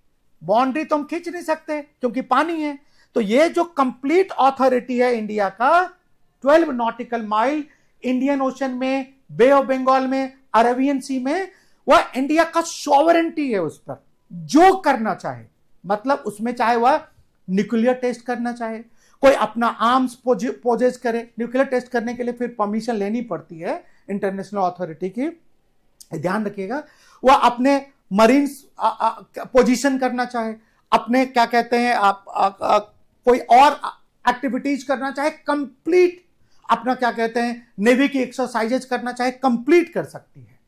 S1: बाउंड्री तो हम खींच नहीं सकते क्योंकि पानी है। तो ये जो कंप्लीट अथॉरिटी है इंडिया का, 12 नॉटिकल माइल इंडियन ओशन में, बे ऑफ बंगाल में, अरेबियन सी में, वह इंडिया का सॉवरेंटी है उस पर जो करना चाहे। मतलब उसमें चाहे वह न्यूक्लियर टेस्ट करना चाहे, कोई अपना आर्म्स पोजेस करे, न्यूक्लियर टेस्ट करने के लिए फिर परमिशन लेनी पड़ती है इंटरनेशनल अथॉरिटी की, ध्यान रखिएगा। वह अपने मरीन्स पोजीशन करना चाहे, अपने क्या कहते हैं कोई और एक्टिविटीज करना चाहे, कंप्लीट अपना क्या कहते हैं नेवी की एक्सरसाइजेज करना चाहे, कंप्लीट कर सकती है।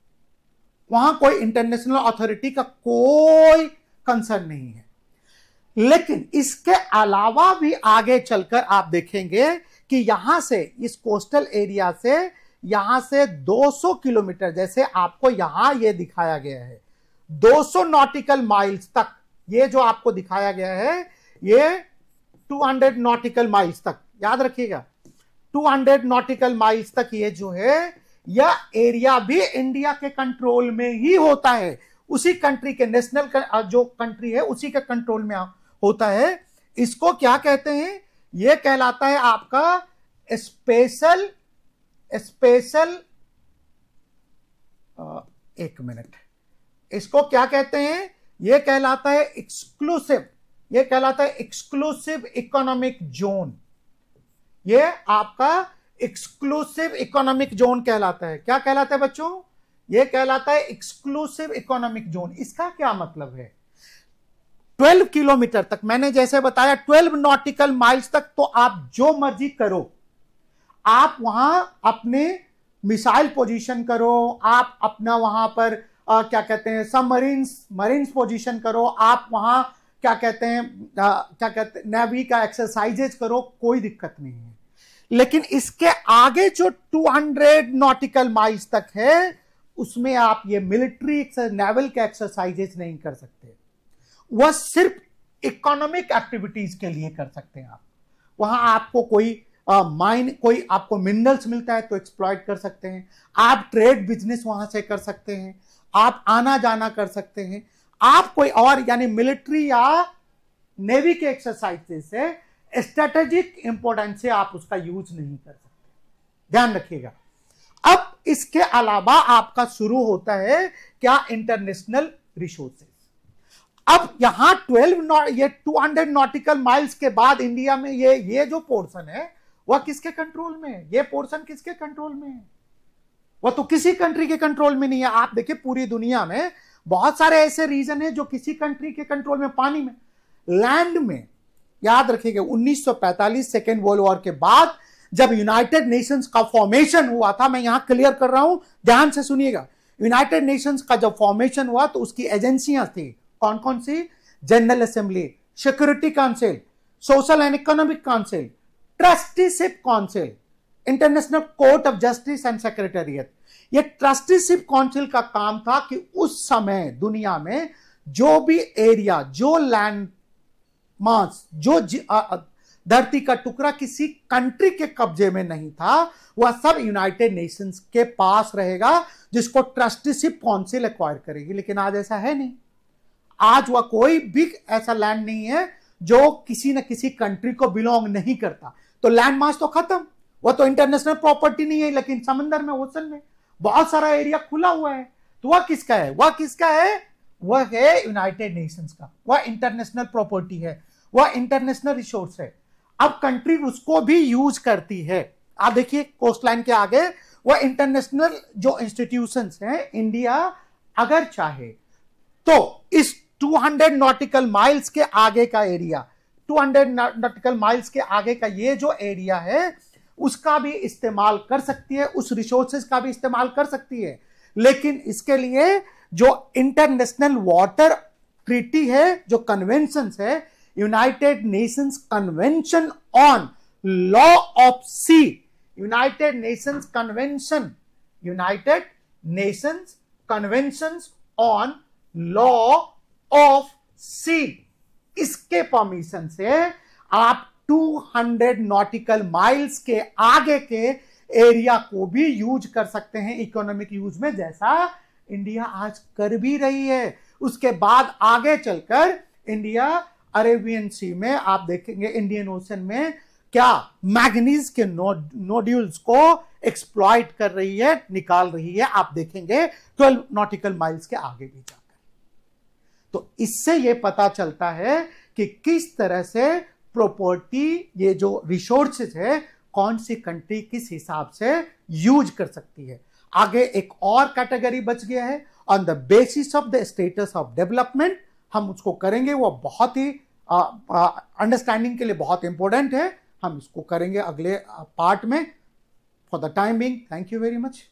S1: वहां कोई इंटरनेशनल अथॉरिटी का कोई कंसर्न नहीं है। लेकिन इसके अलावा भी आगे चलकर आप देखेंगे कि यहां से, इस कोस्टल एरिया से, यहां से 200 किलोमीटर, जैसे आपको यहां ये दिखाया गया है 200 नॉटिकल माइल्स तक, ये जो आपको दिखाया गया है ये 200 नॉटिकल माइल्स तक, याद रखिएगा 200 नॉटिकल माइल्स तक ये जो है, यह एरिया भी इंडिया के कंट्रोल में ही होता है। उसी कंट्री के, नेशनल जो कंट्री है उसी के कंट्रोल में होता है। इसको क्या कहते हैं? यह कहलाता है आपका स्पेशल एक मिनट, इसको क्या कहते हैं? यह कहलाता है एक्सक्लूसिव, यह कहलाता है एक्सक्लूसिव इकोनॉमिक जोन। यह आपका एक्सक्लूसिव इकोनॉमिक जोन कहलाता है। क्या कहलाता है बच्चों? यह कहलाता है एक्सक्लूसिव इकोनॉमिक जोन। इसका क्या मतलब है? 12 किलोमीटर तक, मैंने जैसे बताया 12 नॉटिकल माइल्स तक, तो आप जो मर्जी करो, आप वहां अपने मिसाइल पोजीशन करो, आप अपना वहां पर क्या कहते हैं मरीन्स पोजीशन करो, आप वहां क्या कहते हैं नेवी का एक्सरसाइजेज करो, कोई दिक्कत नहीं है। लेकिन इसके आगे जो 200 नॉटिकल माइल्स तक है उसमें आप ये मिलिट्री नेवल के एक्सरसाइजेज नहीं कर सकते। वह सिर्फ इकोनॉमिक एक्टिविटीज के लिए कर सकते हैं आप। वहां आपको कोई कोई आपको मिनरल्स मिलता है तो एक्सप्लॉइट कर सकते हैं, आप ट्रेड बिजनेस वहां से कर सकते हैं, आप आना जाना कर सकते हैं, आप कोई और यानी मिलिट्री या नेवी के एक्सरसाइजेज से स्ट्रेटेजिक इंपोर्टेंस से आप उसका यूज नहीं कर सकते, ध्यान रखिएगा। अब इसके अलावा आपका शुरू होता है क्या? International resources. अब यहां 200 नॉटिकल माइल्स के बाद इंडिया में ये जो पोर्शन है वह किसके कंट्रोल में है? ये पोर्शन किसके कंट्रोल में है? वह तो किसी कंट्री के कंट्रोल में नहीं है। आप देखिए पूरी दुनिया में बहुत सारे ऐसे रीजन है जो किसी कंट्री के कंट्रोल में, पानी में, लैंड में। याद रखिएगा 1945 सेकेंड वर्ल्ड वॉर के बाद जब यूनाइटेड नेशंस का फॉर्मेशन हुआ था, मैं यहां क्लियर कर रहा हूं, ध्यान से सुनिएगा। यूनाइटेड नेशंस का जब फॉर्मेशन हुआ तो उसकी एजेंसियां थी, कौन कौन सी? General Assembly, Security Council, Social and Economic Council, Trusteeship Council, International Court of Justice and Secretariat. ये ट्रस्टीशिप काउंसिल का काम था कि उस समय दुनिया में जो भी एरिया, जो लैंड मास, जो धरती का टुकड़ा किसी कंट्री के कब्जे में नहीं था, वह सब यूनाइटेड नेशंस के पास रहेगा, जिसको ट्रस्टीशिप काउंसिल एक्वायर करेगी। लेकिन आज ऐसा है नहीं। आज वह कोई भी ऐसा लैंड नहीं है जो किसी न किसी कंट्री को बिलोंग नहीं करता। तो लैंड मास तो खत्म, वह तो इंटरनेशनल प्रॉपर्टी नहीं है। लेकिन समंदर में, ओशन में बहुत सारा एरिया खुला हुआ है, तो वह किसका है? वह किसका है? वह है यूनाइटेड नेशंस का। वह इंटरनेशनल प्रॉपर्टी है, वह इंटरनेशनल रिसोर्स है। अब कंट्री उसको भी यूज करती है। आप देखिए कोस्ट लाइन के आगे वह इंटरनेशनल जो इंस्टीट्यूशंस हैं, इंडिया अगर चाहे तो इस 200 नॉटिकल माइल्स के आगे का एरिया, 200 नॉटिकल माइल्स के आगे का ये जो एरिया है उसका भी इस्तेमाल कर सकती है, उस रिसोर्सेज का भी इस्तेमाल कर सकती है। लेकिन इसके लिए जो इंटरनेशनल वाटर ट्रीटी है, जो कन्वेंशन है, United Nations Convention on Law of Sea, United Nations Convention, United Nations Convention on Law of Sea, इसके परमिशन से आप 200 नॉटिकल माइल्स के आगे के एरिया को भी यूज कर सकते हैं इकोनॉमिक यूज में, जैसा इंडिया आज कर भी रही है। उसके बाद आगे चलकर इंडिया अरेबियन सी में, आप देखेंगे इंडियन ओशन में क्या मैग्नीज के नोड्यूल्स को एक्सप्लॉइट कर रही है, निकाल रही है। आप देखेंगे 12 नॉटिकल माइल्स के आगे भी जाकर। तो इससे यह पता चलता है कि किस तरह से प्रॉपर्टी, ये जो रिसोर्सेज है, कौन सी कंट्री किस हिसाब से यूज कर सकती है। आगे एक और कैटेगरी बच गया है, on the basis of the status of development. हम उसको करेंगे, वो बहुत ही अंडरस्टैंडिंग के लिए बहुत इंपॉर्टेंट है। हम इसको करेंगे अगले पार्ट में। For the time being, thank you very much.